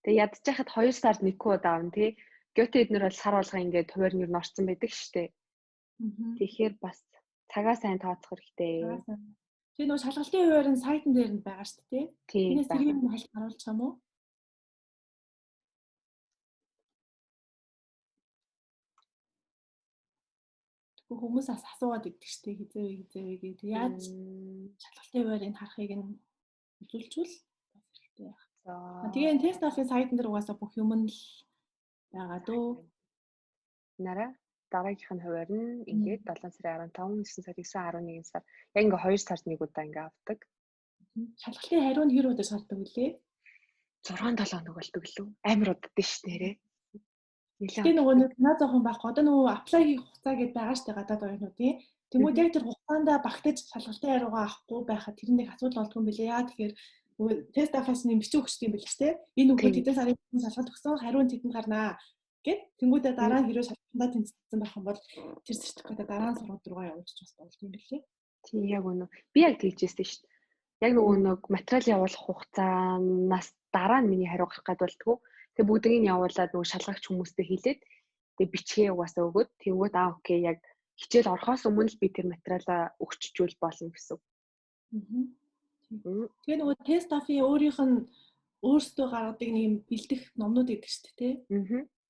Тэгээ ядчихад 2 сард 1 удаа авна тий. Гёте эднэр бол сар болгоо ингээд хуваар нь орцсон байдаг штэ. Тэгэхээр бас цагаа сайн тооцох хэрэгтэй. Тэгээ нөгөө шалгалтын хуваар нь сайтн дээр нь байгаа шүү дээ. Энэс тэрийг нь хальт харуулчих юм уу? Хүмүүс асуугаад идэх штэ хизээ гэдэг. Яаж шалгалтын хуваар энэ харахыг нь үзүүлчихвэл бас хэрэгтэй байх. Тэгээ энэ тест авахын сайтн дээр угаасаа бүх юм нь л байгаа дөө. Нараа дараагийнх нь хуваар нь ингээд 7 сарын 15, 9 сар, 9, 11 сар яг ингээ 2 сард нэг удаа ингээ авдаг. Шалгалтын хариу нь хэр удаа шаарддаг вүлээ? 6-7 хоног болдог лөө. Амар удаад шүү нэрээ. Тэгээ нөгөө наа зоохон байхгүй. Одоо нөгөө apply хийх хугацаа гэдээ байгаа штэ гадаад оюутнуудын. Тэнгүүд яг тэр хугацаанд багтаж шалгалтын хариугаа авахгүй байхад тэрний асуудал болдгоо юм билээ. Яа тэгэхээр нөгөө тест авахаас нэм бичиг өгч юм билээ штэ. Энэ үгээр тэдэн сарын шалгалт өгсөн хариу нь тэдэнд гарнаа гэд. Тэнгүүдээ дараа нь хэрвээ шалгалтандаа тэнцсэн байх юм бол тэр сертификатаа дараа нь сургууль руугаа явуулчих бас болд юм билээ. Тийм яг үнэ. Би яг тэгжээстэй штэ. Яг нөгөө нэг материал явуулах хугацаанаас дараа нь миний хариу гарах гад болтгоо. Тэгээ бүгдийг нь явуулаад нөгөө шалгагч хүмүүстэй хэлээд тэгээ бичгээ угаасаа өгөөд тэнгууд окей яг хичээл орохоос өмнө л би тэр материалаа өгчжүүл болно гэсэн. Тэгээ нөгөө тест афи өөрийнх нь өөрсдөө гаргадаг нэг юм бэлдэх номнууд гэдэг шүү дээ, тий?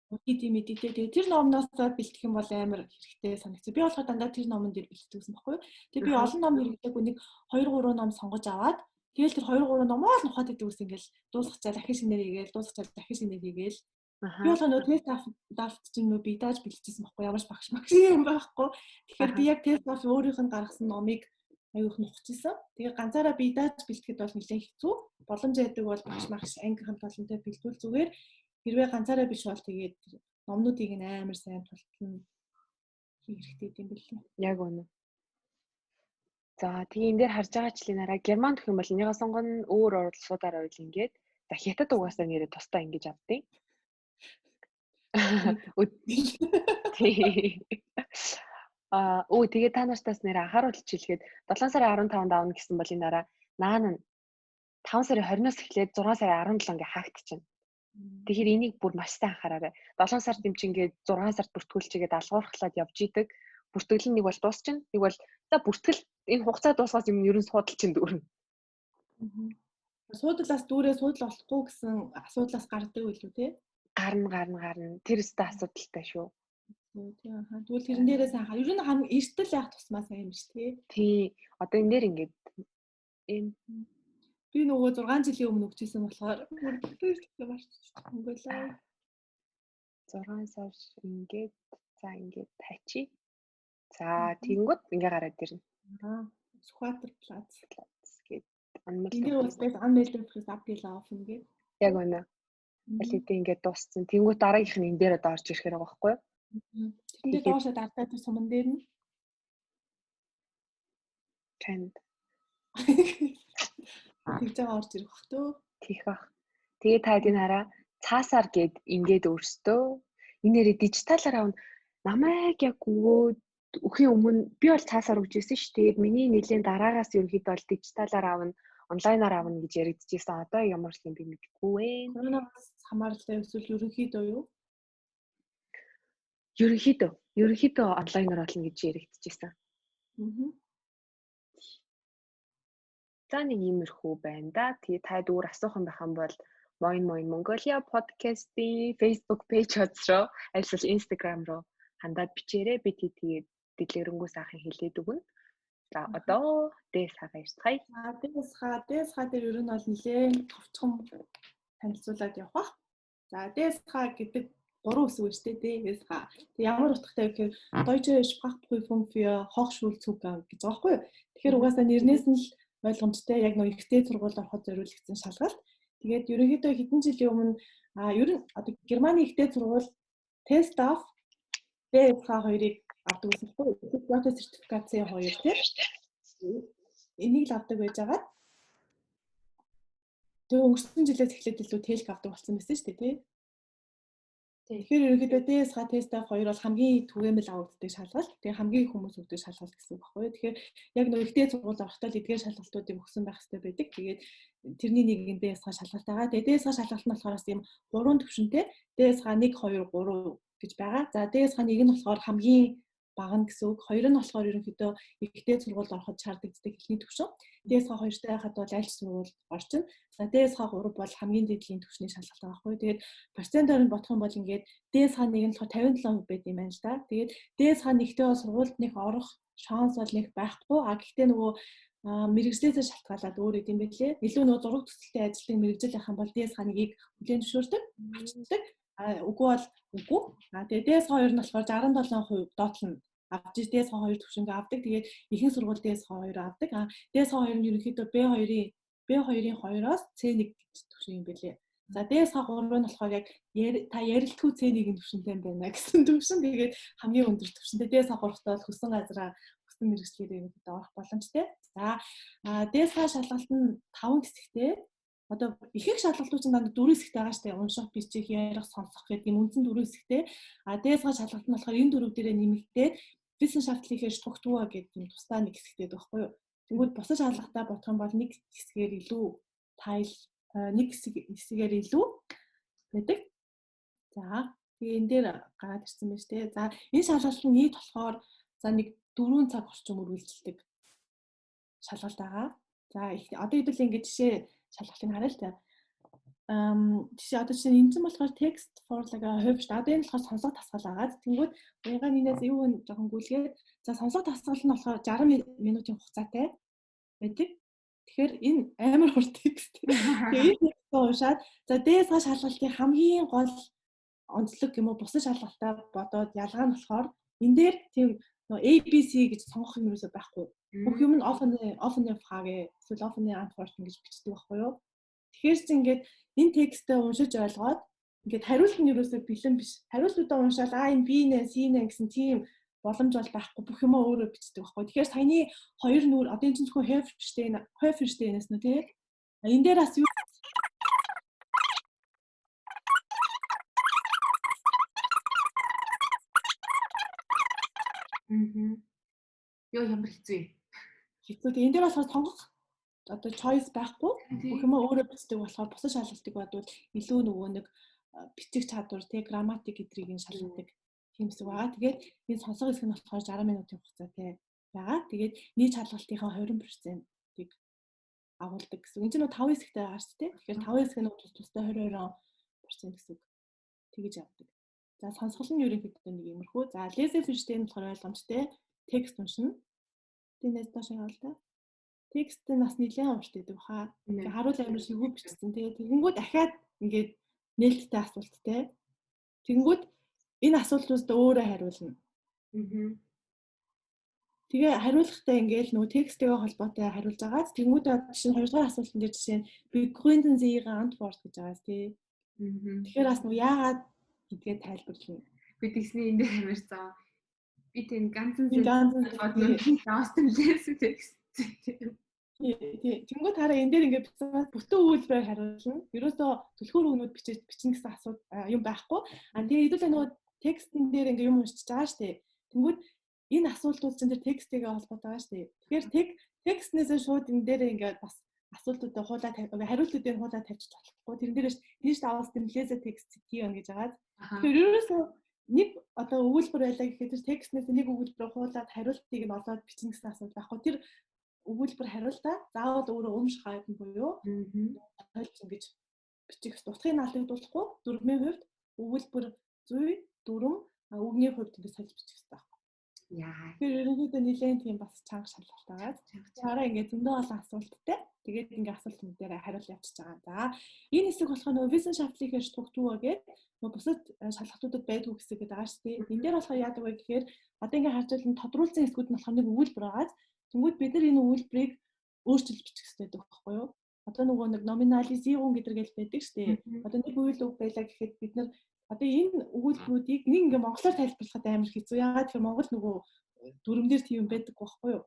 Тийм мэдээ. Тэгээ тэр номноос бэлдэх юм бол амар хэрэгтэй санагцсан. Би болохоор дандаа тэр номон дээр бэлддэг гэсэн баггүй. Тэгээ би олон ном хэрэглэдэг нэг 2-3 ном сонгож аваад тэгэл тэр 2-3 номоо л нухаад идэв ус ингээл дуусгачаа дахин шинээр хийгээл дуусгачаа дахин шинээр хийгээл. Би болохоор нөгөө тест дафт чинь нөгөө би дааж бэлдчихсэн баггүй. Ямарч багш магш юм байхгүй. Тэгэхээр би яг тест дафт өөрийнх нь гаргасан номыг аюух нухчихсан. Тэгээ ганцаараа би дааж бэлтгэхэд бол нэлээд хэцүү. Боломж байдаг бол багш магш анги хамтолонтой бэлдвэл зүгээр. Хэрвээ ганцаараа биш бол тэгээд номнуудыг нь амар сайн тултална хийх хэрэгтэй юм билээ. Яг үнэ. За тийм энэ дээр харж байгаа членаараа герман гэх юм бол энийгээ сонгоно өөр уралсуудаар ойл ингээд за хятад угаасаа нэрээ тустай ингэж авдیں۔ Тэгээ та нартаас нэрээ анхааруулж хэлгээд 7 сарын 15-нд авна гэсэн бол энэ дараа наан нь 5 сарын 20-оос эхлээд 6 сарын 17 ингээ хаагдчихна. Тэгэхээр энийг бүр маш сайн анхаараарай. 7 сард юм чи ингээд 6 сард бүртгүүлчихгээд алгуурхлаад явж идэг. Бүртгэл нэг бол дуусчихна. Нэг бол за бүртгэл энэ хугацаа дуусгаас юм ерөн суудал чинь дүүрнэ. Суудлаас дүүрээ суудал болохгүй гэсэн асуудлаас гардаг байлгүй тий? Гарна. Тэр өстө асуудалтай шүү. Тийм хаа. Тэгвэл тэрэн дээрээ сайн хаа. Ер нь хамгийн эртэл яах тусмаа сайн юм ш тий? Тий. Одоо энэ дээр ингээд энэ би нөгөө 6 жилийн өмнө өгчээсэн болохоор бүртгэл марцчихсан байлаа. 6 сар ингээд за ингээд тачи. За тэгэнгүүт ингээ гараад ирнэ. Squatter Platz гээд анмал. Энэ үстэй анмэлдэн пресс апгил авах юм гээд. Яг үнэ. Алидэ ингээд дууссан. Тэнгүүт дараагийнх нь энэ дээр одоо орж ирэхээр байгаа байхгүй юу? Тэндээ доошоо дартаад суман дээр нь. Танд. Тэгж байгаа орж ирэх бах төө. Тийх бах. Тэгээ та энэ хараа цаасаар гээд ингээд өөртөө энэ нэрээ дижиталаар авна. Намайг яг өхийн өмнө би бол цаасаар өгч ирсэн шүү дээ. Миний нэлийн дараагаас ерөнхийдөө бол дижиталаар авна, онлайнаар авна гэж яригдчихсэн. Одоо ямар л юм би мэдэхгүй вэ. Коронавирус хамаарлаа эсвэл ерөнхийдөө юу? Ерөнхийдөө онлайнаар болно гэж яригдчихсэн. За нэг иймэрхүү байна да. Тэгээ та дүүр асуух юм байх юм бол Moin Mongolia podcast-ийн Facebook page руу эсвэл Instagram руу хандаад бичээрэй. Би тэгээд дэлгэрэнгүй сайхан хэлээд өгнө. За одоо дэсхаа ярьцгаая. Дэсхаа дээр ер нь бол нэлээд товчхон танилцуулаад явах. За ДСХ гэдэг 3 үсэг байна шүү дээ. ДСХ. Тэг ямар утгатай вэ гэхээр Deutsche Sprachprüfung für Hochschulzugang гэж байгаа байхгүй юу? Тэгэхээр угаасаа нэрнээс нь л ойлгомжтой яг нэг ихтэй сургууль ороход зориулагдсан шалгалт. Тэгээд ерөнхийдөө хэдэн жилийн өмнө ер нь одоо Германы ихтэй сургууль TestDaF ДСХ 2-ыг авдаг гэсэн байхгүй юу? Диплом сертификацийн 2 тийм. Энийг л авдаг байж байгаа. Тэгээ өнгөрсөн жилээс эхлээд илүү тэлк авдаг болсон байсан шүү дээ тий. Тэгэхээр ерөнхийдөө ДСХ тест 2 бол хамгийн түгээмэл авагддаг шалгалт. Тэгээ хамгийн их хүмүүс өгдөг шалгалт гэсэн үг байхгүй юу. Тэгэхээр яг нөгөө ихтэй сургууль орохдоо эдгээр шалгалтуудыг өгсөн байх хэрэгтэй байдаг. Тэгээд тэрний нэг нь ДСХ шалгалт байгаа. Тэгээ ДСХ шалгалт нь болохоор ийм 3 төвшөнтэй. ДСХ 1 2 3 гэж байгаа. За ДСХ 1 нь болохоор хамгийн бага нь гэсэн үг. 2 нь болохоор ерөнхийдөө ихтэй сургуульд ороход шаардлагатай хэлний төвшин. ДСХ 2-тай байхад бол аль сургууль орчин. За ДСХ 3 бол хамгийн дээдлийн түвшний шалгалт байгаа байхгүй. Тэгээд процентоор нь бодох юм бол ингээд ДСХ 1 нь болохоор 57% байт юм байна л да. Тэгээд ДСХ 1-тэй бол сургуульд нэг орох шанс бол нэг байхгүй. А гэхдээ нөгөө мэрэгжлээс шалтгаалаад өөр юм байлээ. Илүү нөгөө зураг төсөлтэй ажилладаг мэрэгжил байх юм бол ДСХ 1-ийг хүлээн зөвшөөрдөг, авчдаг. Үгүй бол үгүй. Тэгээд ДСХ 2 нь болохоор 67% доотлон авч ДСХ 2 төвшингээ авдаг. Тэгээд ихэнх сургууль ДСХ 2 авдаг. ДСХ 2 нь ерөнхийдөө B2-ийн 2-оос C1 гэж төвшин юм байлээ. За ДСХ 3 нь болохоор яг та ярилтгүй C1-ийн төвшинтэй байна гэсэн төвшин. Тэгээд хамгийн өндөр төвшинтэй ДСХ 3-т бол хөсөн газараа хөсөн мэргэжлээр ерөнхийдөө орох боломжтой. За ДСХ шалгалт нь 5 хэсэгтэй. Одоо ихэнх шалгалтууд чинь дандаа 4 хэсэгтэй байгаа штэ. Унших, бичих, ярих, сонсох гэдэг юм үндсэн 4 хэсэгтэй. ДСХ шалгалт нь болохоор энэ 4 дээрээ нэмэгдээд Wissenschaftliche Struktur гэдэг юм тусдаа нэг хэсэгтэй байхгүй юу? Тэгвэл бусад шалгалтаа бодох юм бол нэг хэсгээр илүү нэг хэсгээр илүү байдаг. За тэгээ энэ дээр гараад ирсэн байна шүү дээ. За энэ шалгалтын нийт болохоор за нэг 4 цаг орчим үргэлжилдэг шалгалт байгаа. За одоо хэдүүл ингэж жишээ шалгалтыг харъя л та. Жишээ одоо чинь энэ нь болохоор text forlag-а хувь шүү дээ. Одоо энэ болохоор сонсох тасгал агаад. Тэнгүүд уяга нинээс юу вэ жоохон гүйлгээд за сонсох тасгал нь болохоор 60 минутын хугацаатай байдаг. Тэгэхээр энэ амар хурд текст. Тэгээ энэ текстээ уншаад за ДСХ шалгалтын хамгийн гол онцлог юм уу бусад шалгалтаа бодоод ялгаа нь болохоор энэ дээр тийм ABC гэж сонгох юм ерөөсөй байхгүй. Бүх юм нь offene Frage эсвэл offene Antworten гэж бичдэг байхгүй юу? Тэгэхээр чи ингээд энэ текстээ уншиж ойлгоод ингээд хариулт нь ерөөсөй бэлэн биш. Хариултуудаа уншаад энэ B нэ C нэ гэсэн тийм боломж бол байхгүй. Бүх юм өөрөө бичдэг байхгүй. Тэгэхээр саяны хоёр нүур одоо энэ чинь зөвхөн Höfensteinээс нэ тий. Энэ дээр бас юу Йоо ямар хэцүү. Хэцүү. Энэ дээр болохоор сонгох одоо choice байхгүй. Бүх юм өөрөө бичдэг болохоор бусад шалгалтыг бодвол илүү нөгөө нэг бичих чадвар тий грамматик гэдрийг шалгадаг юмс байгаа. Тэгээд энэ сонсох хэсэг нь болохоор 60 минутын хугацаатай байгаа. Тэгээд нийт шалгалтынхаа 20%-ийг агуулдаг гэсэн. Энэ чинь 5 хэсэгтэй байгаа шүү дээ. Тэгэхээр 5 хэсэг нь тусдаа 22% гэсэн үг. Тэгэж явдаг. За сонсгол нь ерөнхийдөө нэг иймэрхүү. За Leseverstehen болохоор ойлгомжтой. Текст уншина. Тэнээс доош явал та. Текст нь бас нэлээд уншдаг байдаг хаа. Тэгээ харуул амир шигүү бичсэн. Тэгээ тэгэнгүүт дахиад ингээд нээлттэй асуулттай. Тэгэнгүүт энэ асуултуудад өөрөө хариулна. Тэгээ хариулахдаа ингээд нөгөө тексттэйгээ холбоотой хариулж байгаа. Тэгэнгүүт жишээ нь 2 дугаар асуултан дээр жишээ нь begründen Sie Ihre Antwort гэж байгаас тий. Тэгэхээр бас нөгөө яагаад гэдгээ тайлбарлана. Би тэгсний энэ дээр амир заа. Би тийм ганцхан Austin Lesen текст. Тэнгүүд хараа энэ дээр ингээд бүтэн үйлбэр хариулна. Ерөөсөө түлхүүр өгнүүд бичнэ гэсэн асуулт юм байхгүй. Тэгээ хэдүүлээ нөгөө текстэн дээр ингээд юм уншиж байгаа шүү дээ. Тэнгүүд энэ асуултууд чинь тэр тексттэйгээ холбоотой байгаа шүү дээ. Тэгэхээр текстнээсээ шууд энэ дээр ингээд бас асуултуудаа хариултуудыг хуулаад тавьчих болохгүй. Тэрэн дээрээс тийш таваас тэмлээсээ текст цитион гэж байгаа. Тэгэхээр ерөөсөө нэг одоо өгүүлбэр байлаа гэхэд тэр текстнээс нэг өгүүлбэр хуулаад хариултыг нь олоод бичнэ гэсэн асуулт байхгүй. Тэр өгүүлбэр хариултаа заавал өөрөө өмш гайд нь буюу тойлж ингэж бичих гэсэн. Утгыг наалдуулахгүй 4% өгүүлбэр 100 үгний хувьд ингэж сольж бичих гэсэн байхгүй. Яа. Тэр ерөнхийдөө нэлээд тийм бас чанга шалгалт байгаа. Цаараа ингэ зөндөө олон асуулттай. Тэгээд ингэ асуултууд дээр хариулт явуулж байгаа. За энэ хэсэг болохоор нөгөө Wissenschaftliche Struktur гэдэг нөгөө бусад шалгалтуудад байдгүй хэсэг гэдэг байгаа шүү дээ. Энэ дээр болохоор яадаг вэ гэхээр одоо ингэ харж байгаа тодруулсан хэсгүүд нь болохоор нэг өгүүлбэр байгаа. Тэнгүүд бид нар энэ өгүүлбэрийг өөрчилж бичих хэрэгтэй байдаг байхгүй юу? Одоо нөгөө нэг номинализируун гэдэг л байдаг шүү дээ. Одоо нэг үйл үг байлаа гэхэд бид нар одоо энэ өгүүлбэрүүдийг нэг ингээ монголоор тайлбарлахад амар хэцүү. Яагаад гэхээр монгол нөгөө дүрмээр тийм байдаг байхгүй юу?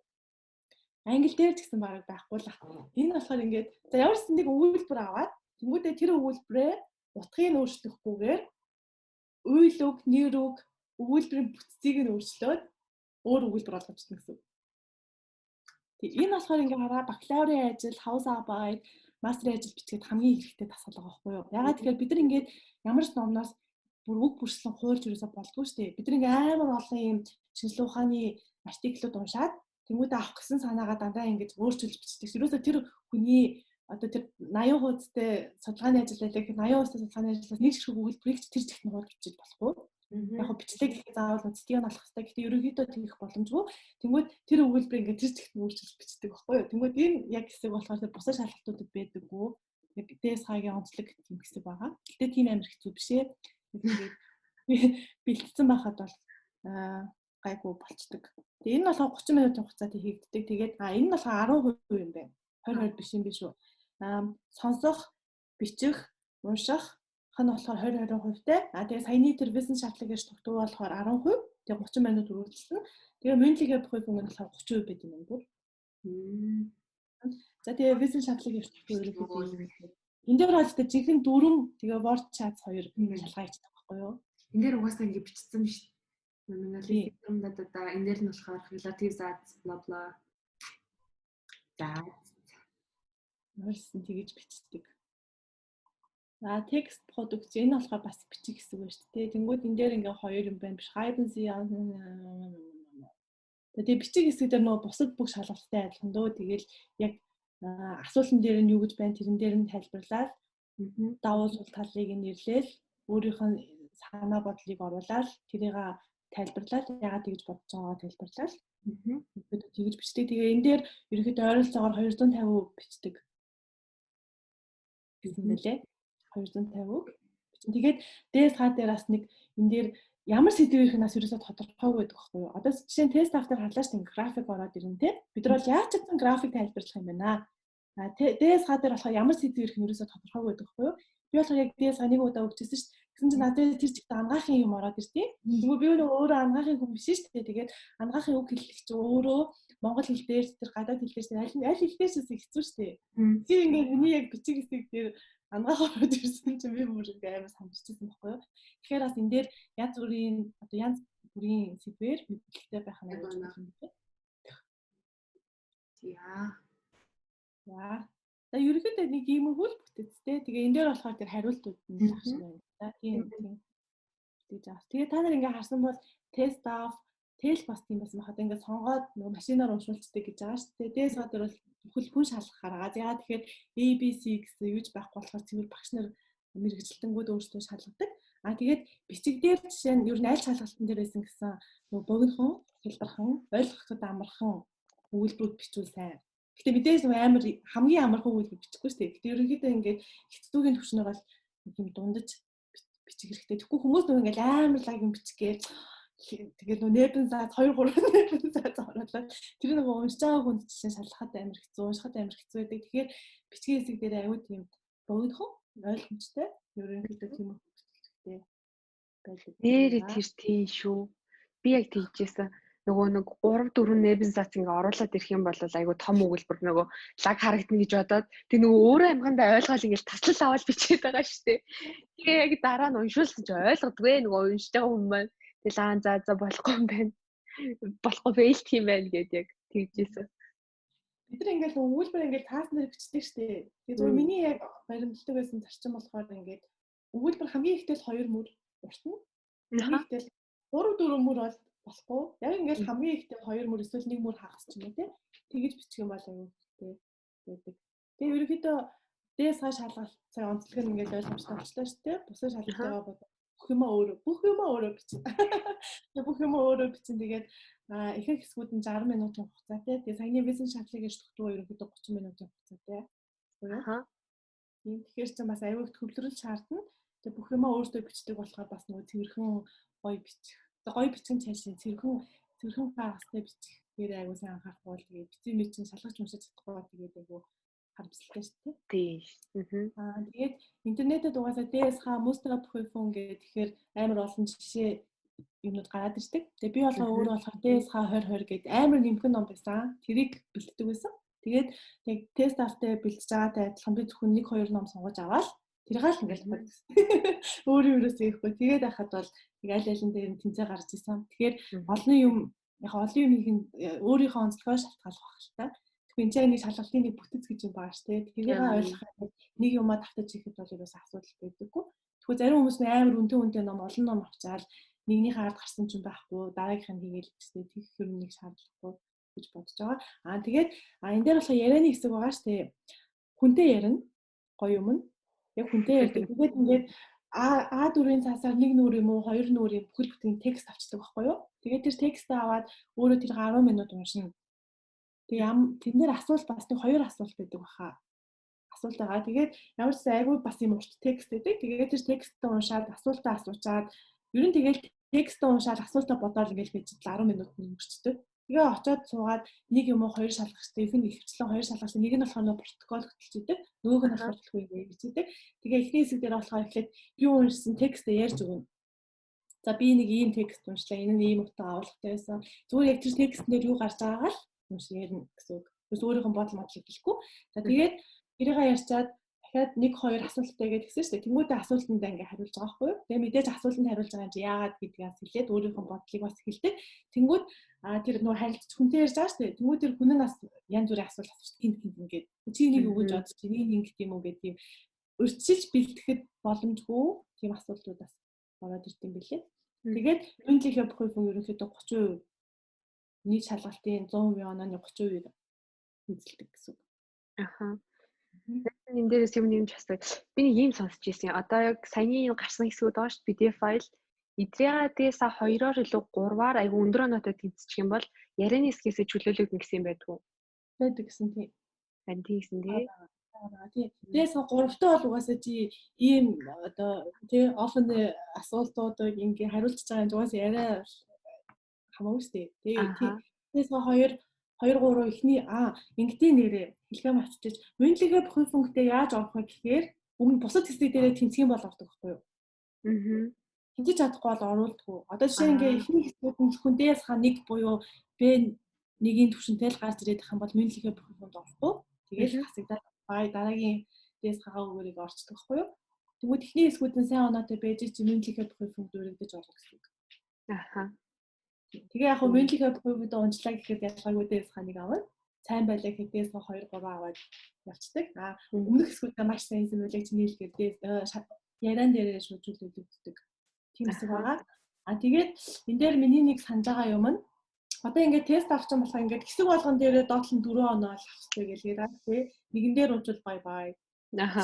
Англи дээр ч гэсэн бараг байхгүй л ах. Энэ болохоор ингээд за ямар ч нэг өгүүлбэр аваад тэнгүүдээ тэр өгүүлбэрээ утгыг өөрчлөхгүйгээр үйл үг, нэр үг, өгүүлбэрийн бүтцийг нь өөрчлөөд өөр өгүүлбэр болгож өгнө гэсэн. Тэгээ энэ болохоор ингээ хараа бакалаврын ажил, хаусаарбайт, мастрын ажил бичгээд хамгийн хэрэгтэй дасгал байгаа байхгүй юу? Ягаад тэгэхээр бид нар ингээд ямар ч номноос бүр үг бүрслэн хуурж юусаа болдгоо шүү дээ. Бид нар ингээ амар олон юм шинжилгээ ухааны артиклууд уншаад тэмүүдэд авах гэсэн санаагаа дандаа ингэж өөрчилж бичдэг. Юусаа тэр хүний одоо тэр 80% судалгааны ажил байлаа гэхэд 80% судалгааны ажлаас нэг шиг өгүүлбэрийг тэр зэгт нь хурд бичиж болохгүй. Яг хөө бичлэг гэхэд заавал үздгийг нь олох хэрэгтэй. Гэхдээ ерөнхийдөө тэгэх боломжгүй. Тэнгүүд тэр өгүүлбэр ингээд тэр зэгт нь өөрчилж бичдэг байхгүй юу? Тэнгүүд энэ яг хэсэг болохоор тэр бусад шалгалтуудад байдаггүй. Яг ДСХ-гийн онцлог тийм хэсэг байгаа. Гэтэ тийм амар хэцүү биш ээ. Тэгээд бэлдсэн байхад бол гайгүй болцдог. Тэгээ энэ болохоор 30 минутын хугацаанд хийгддэг. Тэгээд энэ нь болохоор 10% юм байна. 20% биш юм биш үү? Сонсох, бичих, унших хан болохоор 20-20%-тэй. Тэгээ саяны тэр бизнес шаардлагын структур болохоор 10%. Тэгээ 30 минут үргэлжилсэн. Тэгээ мюнлигээ бүхий хүн болохоор 30% байт юм бүр. За тэгээ бизнес шаардлагын структур ерөнхийдөө энэ дээр бол тэ жинхэнэ дөрөв тэгээ word charts 2 шалгаа хийдэг байхгүй юу? Энэ дээр угаасаа ингэ бичсэн биш. Номиналист юмдаа энэ дээр нь болохоор relative zats bla bla. За. Өөрсөн тэгэж бичдэг. Текст продукц энэ болохоор бас бичих гэсэн үг шүү дээ. Тэнгүүд энэ дээр ингээ хоёр юм байна. Schreiben Sie тэгээ бичих хэсэг дээр нөө бусад бүх шалгалттай адилхан дөө. Тэгээл яг асуултан дээр нь юу гэж байна тэрэн дээр нь тайлбарлаад давуу сул талыг нэрлээл өөрийнх нь санаа бодлыг оруулаад тэрийг тайлбарлаад яагаад тэгж бодож байгаагаа тайлбарлаад тэгж бичдэг. Тэгээ энэ дээр ерөнхийдөө ойролцоогоор 250% бичдэг гэсэн мэлээ. 250%. Тэгээд ДСХ дээр бас нэг энэ дээр ямар сэдвийнх нь бас ерөөсөө тодорхойгүй байдаг байхгүй юу? Одоо жишээ нь тест автер харлаа шүү дээ график ороод ирнэ те. Бид нар бол яаж ч гэсэн график тайлбарлах юм байна. ДСХ дээр болохоор ямар сэдвийнх нь ерөөсөө тодорхойгүй байдаг байхгүй юу? Би болохоор яг ДСХ нэг удаа өгчээсэн шүү дээ. Гэсэн чинь надад тэр чигт ангаахын юм ороод иртий. Тэгвэл би өөрөө ангаахын хүн биш шүү дээ. Тэгээд ангаахын үг хэллэг чи өөрөө монгол хэл дээр тэр гадаад хэл дээр аль хэл дээрээс хэцүү шүү дээ. Тэр ингээд миний яг бичиг хэсэг дээр ангаах ороод ирсэн чинь би бүр амар сандарчихсан байхгүй юу. Тэгэхээр бас энэ дээр янз бүрийн сэдвэр мэдлэгтэй байх нь аюултай юм байна. За. За ерөнхийдөө нэг юм хөл бүтээцтэй. Тэгээ энэ дээр болохоор тэр хариултууд нь багш байна. Тийм. Тэгж авах. Тэгээ та нар ингээ харсан бол тест оф тэл бас тийм байсан байхад ингээ сонгоод нөгөө машинаар уншуулцдаг гэж байгаа шүү дээ. ДСХ дээр бол бүхэл хүн шалгах харгаа. Яагаад тэгэхээр ABC гэсэн юуж байхгүй болохоор цэвэр багш нар мэрэгжилтэнгүүд өөрсдөө шалгадаг. Тэгээд бичиг дээр жишээ нь ер нь аль шалгалтын дээр байсан гэсэн нөгөө богинохон, хэлбэрхэн, ойлгоход амархан өгүүлбэрүүд бичүүл сайн. Гэтэ мэдээж нөгөө амар хамгийн амархан өгүүлбэр бичихгүй шүү дээ. Гэтэ ерөнхийдөө ингээд хэцүүгийн төвчнөр бол юм дундаж бичих хэрэгтэй. Тэгэхгүй хүмүүс нөгөө ингээд амар лаг юм бичгээд тэгээд нөгөө нэрбэн заа 2-3 нэрбэн заа оруулаад тэр нөгөө уншиж байгаа хүнд жишээ шалгахад амар хэцүү, уншихад амар хэцүү байдаг. Тэгэхээр бичгийн хэсэг дээр аюу тийм богинохон ойлгомжтой ерөнхийдөө тийм хэрэгтэй байдаг. Нэрээ тэр тийм шүү. Би яг тэгжсэн. Нөгөө нэг 3-4 небен зац ингээ оруулаад ирэх юм бол айгу том өгүүлбэр нөгөө лаг харагдана гэж бодоод тэг нөгөө өөрөө амгандаа ойлгоод ингээл таслал аваад бичээд байгаа шүү дээ. Тэгээ яг дараа нь уншуулсан чи ойлгодгүй нөгөө уншиж байгаа хүн маань тэг за болохгүй юм байна. Болохгүй фейлт юм байна гэдээ яг тэгжсэн. Бид нар ингээл өгүүлбэр ингээл таасан дээр бичдэг шүү дээ. Тэгээ зөв миний яг баримтлагдаг байсан зарчим болохоор ингээд өгүүлбэр хамгийн ихтэй 2 мөр уртна. Хамгийн ихтэй 3-4 мөр бол болохгүй. Яг ингээл хамгийн ихтэй 2 мөр эсвэл 1 мөр хагас ч юм уу те. Тэгэж бичих юм бол аюу те байдаг. Тэгээ ерөнхийдөө ДСХ шалгалт цаг онцлог нь ингээл ойлгомжтой болчихлоо шүү дээ. Бусад шалгалтайгаа бод бүх юм өөрөө бичнэ. Бүх юм өөрөө бичнэ. Тэгээд ихэнх хэсгүүд нь 60 минутын хугацаатай. Тэгээ саяны бизнес шалгалтын структур ерөнхийдөө 30 минутын хугацаатай. Тийм тэгэхээр ч бас аюу их төвлөрөл шаардна. Тэгээ бүх юм өөртөө бичдэг болохоор бас нөгөө цэвэрхэн гоё бичих. Гоё бичгэн цаашаа цэвэрхэн гаргастай бичих. Тэр аюу сайн анхаарах бол тэгээ бичсэн мэт чинь шалгаж уншиж чадахгүй тэгээд аюу харамсалтай шүү дээ. Тийм. Тэгээд интернетэд угаасаа ДСХ мустера бүхэфон гэхээр амар олон жишээ юмнууд гараад ирдэг. Тэгээ би болохоор өөрөө болохоор ДСХ 2020 гэдэг амар нэмхэн ном байсан. Тэрийг бэлддэг байсан. Тэгээд тест автаа бэлдэж байгаатай адилхан би зөвхөн 1-2 ном сонгож аваад Тэргээл ингээл бодсон. Өөрөө юусоо ихгүй. Тэгээд байхад бол аль алин дээр тэмцээ гарч исэн. Тэгэхээр олон юм яг олон юмыг өөрийнхөө онцлогоо шалтгаалах байх л та. Тэгэхээр энэ чинь нэг шалгалтын нэг бүтэц гэж юм байгаа шүү дээ. Тэрийг ойлгоход нэг юмаа давтаж ихэд бол ерөөс асуудал байдаггүй. Тэгвэл зарим хүмүүс нь амар үнтэй ном олон ном авчаал нэгнийхээ ард гарсан ч юм байхгүй, дараагийнх нь хийгээл гэжтэй тийх юм нэг шаардлагагүй гэж бодож байгаа. Тэгээд энэ дээр болохоор ярианы хэсэг байгаа шүү дээ. Хүнтэй ярина. Гоё юм нь. Яг хүнтэй ярьдаг. Тэгээд ингээд А4-ийн цаасаар нэг нүур юм уу, хоёр нүур юм бүхэл бүтэн текст авчдаг байхгүй юу? Тэгээд тэр текстээ аваад өөрөө тэр 10 минут уншина. Тэгээд тэднэр асуулт бас нэг хоёр асуулт байдаг баха. Асуулт байгаа. Тэгээд ямар ч айгүй бас юм урт текст байдаг. Тэгээд тэр текстээ уншаад асуултаа асуучаад ер нь тэгээд текстээ уншаад асуултаа бодоод ингээл байж 10 минут өнгөрчдөг. Тэгээ очиод суугаад нэг юм уу хоёр шалгахтай, их нь ихвчлэн хоёр шалгахтай. Нэг нь болохоор протокол хөтөлж идэг, нөгөөх нь болохоор төлөв юм гэж идэг. Тэгээ эхний хэсэг дээр болохоор эхлээд би уншсан текстээ ярьж өгнө. За би нэг ийм текст уншлаа. Энэ нь ийм утга агуулгатай байсан. Зүгээр яг тэр текстэн дээр юу гарч байгаагаа л уншиж ярина гэсэн үг. Тэрс өөрийнхөө бодол модлыг хэлэхгүй. За тэгээд тэрийгээ ярьчаад дахиад нэг хоёр асуулттай гэж гисэн шүү дээ. Тэнгүүдээ асуултанд ингээ хариулж байгаа байхгүй юу? Тэгээ мэдээж асуултанд хариулж байгаа юм чи яагаад гэдгээс хэлээд өөрийнхөө бодлыг бас хэлдэг. Тэнгүүд тэр нөө харилцаж хүнтэй ярьж байгаа шүү дээ. Тэнгүүд тэр хүн нь бас янз бүрийн асуулт асууж гинт ингээд чи энийг өгөөж бодож чи энийг ингэх юм уу гэдэг юм өрчилж бэлтгэхэд боломжгүй тийм асуултууд бас ороод ирд юм билээ. Тэгээд mündliche Prüfung ерөнхийдөө 30% нийт шалгалтын 100% онооны 30% эзэлдэг гэсэн үг. Аха. Энэ дээрээс юм нэмж асуу. Би нэг юм сонсч ирсэн. Одоо яг саяны гарсан хэсгүүд байгаа шүү PDF файл. Эдрээс 2-оор илүү 3-аар айгүй өндөр оноотой тэнцчих юм бол ярианы хэсгээс чөлөөлөгдөн гэсэн юм байдгүй. Байдаг гэсэн тийм. Харин тийм гэсэн тий. Эдрээс 3-т бол угаасаа чи ийм одоо тий офн асуултуудыг ингээ хариулж байгаа юм угаасаа яриа хамаагүй шүү дээ. Тэгээ эдрээс 2 2-3 ихний ингийн нэрээ хэлхээ мартчих. Mündliche Prüfungтэй яаж орох вэ гэхээр өмнө бусад хэсэг дээрээ тэнцгийн бол ордог байхгүй юу? Тэнцэж чадахгүй бол оруулдаггүй. Одоо жишээ ингээ ихний хэсгүүд нь хүндээс нэг буюу B1-ийн түвшинтэй л гарч ирээд их юм бол Mündliche Prüfungд орохгүй. Тэгээд хасагдаад дараагийн дэс хаагаарыг орчдөг байхгүй юу? Тэгвэл ихний хэсгүүд нь сайн оноотой байж чи Mündliche Prüfungд өргөдөж орох гэсэн үг. Аха. Тэгээ яг хөө mündliche Prüfungд уншлаа гэхэд ялгаагүй дэс ханыг авна. Сайн байлаа гэхээс 2 3 аваад явцдаг. Өмнөх хэсгүүдээ маш сайн юм байлаа чинь нийлгээд яриан дээрээ шүүжүүлэгддэг. Тийм хэсэг байгаа. Тэгээд энэ дээр миний нэг санаж байгаа юм нь одоо ингээд тест авч байгаа болохоор ингээд хэсэг болгон дээрээ доотлон 4 оноо авах хэрэгтэй гэлээ тий. Нэгэн дээр унжвал бай. Аха.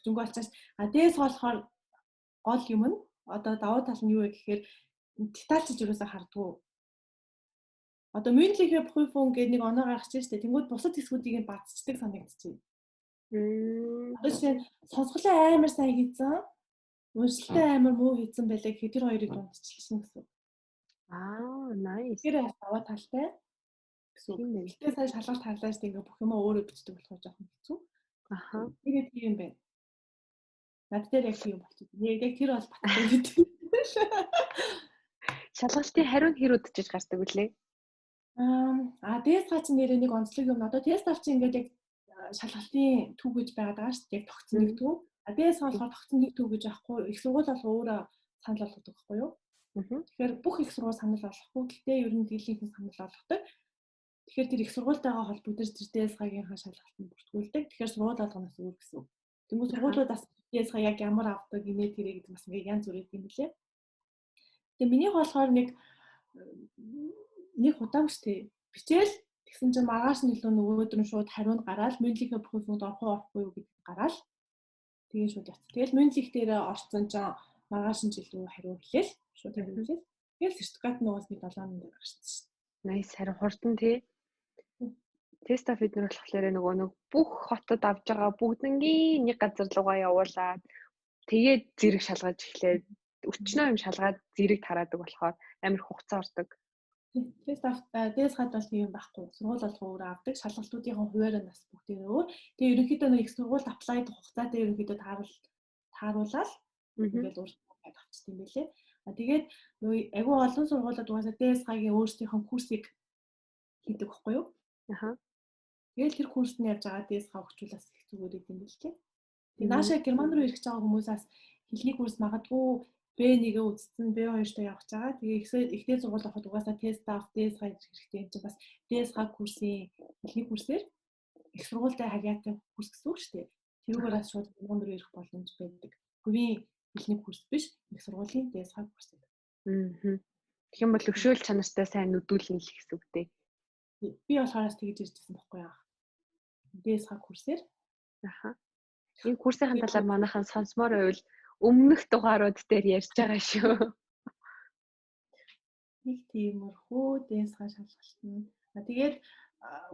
Зүнгөө алчаас дээс болохоор гол юм нь одоо давуу тал нь юу вэ гэхээр детальчж юусаа хардггүй. Одоо mündliche Prüfung гэдэг нэг оноо гаргаж штэ. Тэнгүүд бусад хэсгүүдийг бацчдаг санагдчихэв. Одоо чинь сонсголоо амар сайн хийсэн. Уншилтаа амар муу хийсэн байлаа гэхэд тэр хоёрыг дундчихсан гэсэн. Nice. Тэр даваа талтай. Гэсэн. Гэтэ сайн шалгалт харлаа штэ ингээ бүх юм өөрөө бичдэг болохоор жоохон хэцүү. Аха. Тэгээд тийм байна. Над дээр яг тийм болчихсон. Яг тэр бол баттай гэдэг. Шалгалтын хариу хэр удаж гардаг үлээ? Тест гач нэрээ нэг онцлог юм. Одоо тест авч ингээд яг шалгалтын төв гэж байгаад байгаа шүү дээ. Яг тогтсон нэг төв. Тест болохоор тогтсон нэг төв гэж байхгүй. Их сургууль бол өөрөө санал болгодог байхгүй юу? Тэгэхээр бүх их сургууль санал болгохгүй. Гэхдээ ер нь дийлийнхэн санал болгодог. Тэгэхээр тэр их сургуультайгаа холбогдож тэр тест-гийн шалгалтанд бүртгүүлдэг. Тэгэхээр сургууль болгоноос өөр гэсэн. Тэнгүү сургуулиудаас тест-га яг ямар авдаг, инээ тэрэ гэдэг бас ингээд янз бүр юм билээ. Тэгээ миний болохоор нэг удаан штэ бичээл тэгсэн чинь маргааш нь илүү нөгөөдөр нь шууд хариунд гараад mündliche Prüfungд орох уу орохгүй юу гэдгийг гараад тэгээ шууд явц. Тэгэл mündlich дээрээ орсон чинь маргааш нь илүү хариу хэлээл шууд хариулъя. Тэгэл сертификат нь уус нэг 7 минут гарсан шин. Nice харин хурдан тий. Тест афиднэр болохоор нөгөө бүх хотод авж байгаа бүгднгийн нэг газар руугаа явуулаад тэгээд зэрэг шалгаж эхлээд өчнөө юм шалгаад зэрэг тараадаг болохоор амар хугацаа ордог. Тест хад бол тийм байхгүй. Сургууль бол өөр авдаг. Шалгалтуудын хуваарь нас бүгдээ өөр. Тэгээ ерөнхийдөө нэг их сургуульд аплайд хугацаатай ерөнхийдөө тааруулаад ингээд урьдчилан авчт юм байлээ. Тэгээд нөгөө агүй олон сургуулиуд угаасаа ДСХ-гийн өөрсдийнхөө курсыг хийдэг байхгүй юу? Аха. Тэгэл тэр курсны явж байгаа ДСХ өгчүүлээс их зүгээр юм билээ. Тэгээ наашаа Герман руу ирэх гэж байгаа хүмүүсээс хэлний курс магадгүй B1-гээ үзсэн, B2-т явах гэж байгаа. Тэгээ ихтэй сургууль авахд угаасаа тест авах, ДСХ хэрэгтэй юм чинь бас ДСХ курсын хэлний курсээр их сургуультай хагаатай курс гэсэн үг шүү дээ. Тэрүүгээрээ шууд Герман руу ирэх боломж байдаг. Хувийн хэлний курс биш, их сургуулийн ДСХ курс гэдэг. Тэгэх юм бол өвшөөл чанартай сайн нүдүүлнэ л гэсэн үг дээ. Би болохоос тэгж иржсэн байхгүй яа. ДСХ курсээр. Аха. Энэ курсын талаар манайхан сонсомоор байвал өмнөх дугаарууд дээр ярьж байгаа шүү. Нэг тиймэрхүү ДСХ шалгалтна. Тэгээд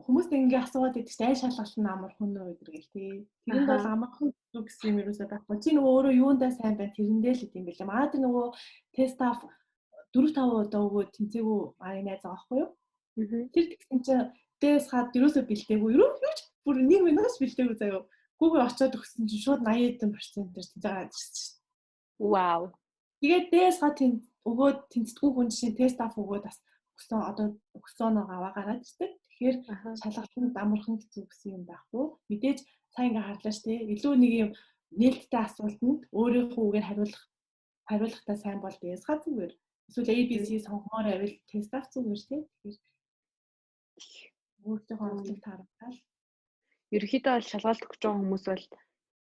хүмүүс ингээ асууад байдаг чинь аль шалгалт нь амархан уу гэдэргээл тий. Тэрэнд бол амархан гэсэн юм ерөөсөө байхгүй. Чи нөгөө өөрөө юундаа сайн байна тэрэндээ л идэм байлаа. Магадгүй нөгөө тест ав 4-5 удаа өгөө тэнцээгүй найз байгаа байхгүй юу? Тэр тэгсэн чинь ДСХ ерөөсөө бэлдээгүй. Юу ч бүр 1 минутаас бэлдээгүй заяа. Google очиод өгсөн чинь шууд 80% тэнцэж байгаа гэсэн чинь. Вау. Тэгээд ДСХ өгөөд тэнцдэггүй хүн чинь тест ав өгөөд бас өгсөн аваа гараад ирдэг. Тэгэхээр шалгалтанд амархан хэцүү гэсэн юм байхгүй. Мэдээж сайн ингээ харлаа штэ. Илүү нэг юм нээлттэй асуултанд өөрийнхөө үгээр хариулахтаа сайн бол ДСХ зүгээр. Эсвэл ABC сонгомоор авил тест ав зүгээр штэ. Тэгэхээр өөртөө хонглох таарахтал. Ерөнхийдөө бол шалгалт өгч байгаа хүмүүс бол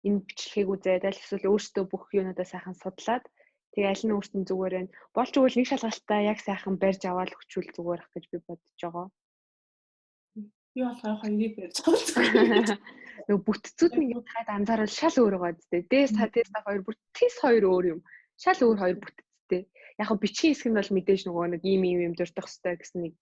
энэ бичлэгийг үзээд аль эсвэл өөртөө бүх юунуудаа сайхан судлаад тэгээ аль нь өөртөө зүгээр байна. Болж өгвөл нэг шалгалтаа яг сайхан барьж аваад өгчүүл зүгээр ах гэж би бодож байгаа. Би болохоор хоёрыг барьж байгаа. Нөгөө бүтцүүд нэг таад анзаарвал шал өөр байгаа зү. Тест 2 бүр тест 2 өөр юм. Шал өөр 2 бүтцтэй. Яг хөө бичгийн хэсэг нь бол мэдээж нөгөө нэг ийм дурдах хэвээр гэсэн нэг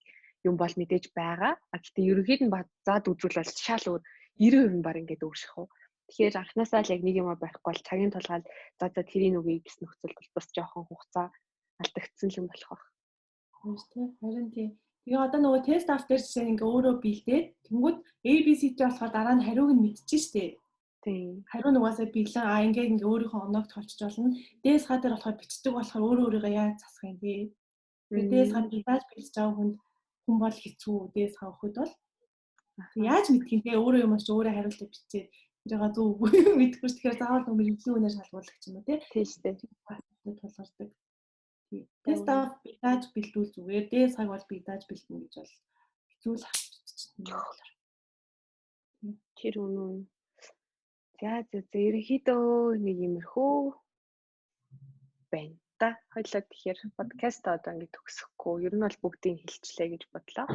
юм бол мэдээж байгаа. А гэхдээ ерөнхийд нь заад үзвэл шал өөр 90% нь баг ингээд өөрших үү. Тэгэхээр анхнаасаа л яг нэг юм байхгүй бол цагийн тулгаад за тэрийг үгүй гэсэн нөхцөлд бол бас жоохон хугацаа алдагдсан юм болох байх. Харин тийм. Тэгээ одоо нөгөө тест автер жишээ ингээ өөрөө бэлдээд тэнгууд ABC-тэй болохоор дараа нь хариуг нь мэдчихэж штэ. Тийм. Хариу нугасаа биелэн ингээ өөрийнхөө оноог толчж болно. ДСХ дээр болохоор бичдэг болохоор өөрийгөө яаж засах юм бэ? ДСХ битаж бэлж байгаа хүн бол хэцүү ДСХ өгөхөд бол яаж мэдэх юм бэ? Өөрөө юм чи өөрөө хариултаа бичээд тэрийг зөв үгүй мэдэхгүй ч тэгэхээр заавал нэг мэрэгжлийн үнээр шалгуулах ч юм уу тий. Тийм шүү дээ. Тулгардаг. Тест ав битаж бэлдүүл зүгээр. ДСХ-г бол битаж бэлдэнэ гэж бол хэцүү л авчихчихсан. Тэр үнэн. За ерөнхийдөө нэг юмрхүү байна та. Хоёлаа тэгэхээр подкаст одоо ингэ төгсөхгүй. Ер нь бол бүгдийг хэлчлээ гэж бодлоо.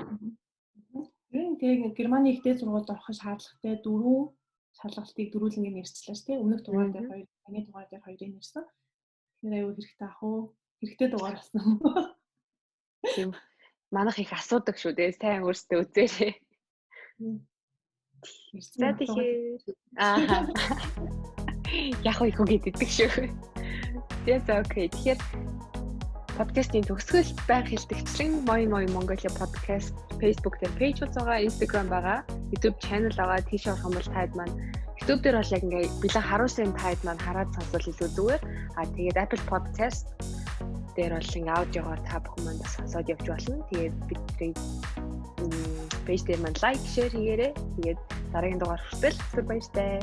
Тэгээ Германы ихтэй сургуульд орох шаардлагатай 4 шалгалтыг дөрүүлэн нэрчлээ шүү дээ. Өмнөх дугаар дээр 2, таны дугаар дээр 2-ыг нэрсэн. Тэгэхээр аюу хэрэгтэй ах уу? Хэрэгтэй дугаар болсон юм. Тийм. Манайх их асуудаг шүү дээ. Сайн өөрсдөө үзээрэй. За тэгэхээр яг их үг гэдэг шүү. За окей. Тэгэхээр подкастын төгсгөл байнга хэлтгчлэн Moi Mongolia podcast Facebook дээр пэйж байгаа, Instagram байгаа, YouTube channel байгаа. Тийш орох юм бол таад маань YouTube дээр бол яг ингээ бэлэн харуулсан таад маань хараад сонсвол илүү зүгээр. Тэгээд Apple podcast дээр бол ингээ аудиогоор та бүхэн маань бас сонсоод явж болно. Тэгээд бидний пэйж дээр маань лайк, шеэр хийгээрэй. Тэгээд дараагийн дугаар хүртэл баяртай.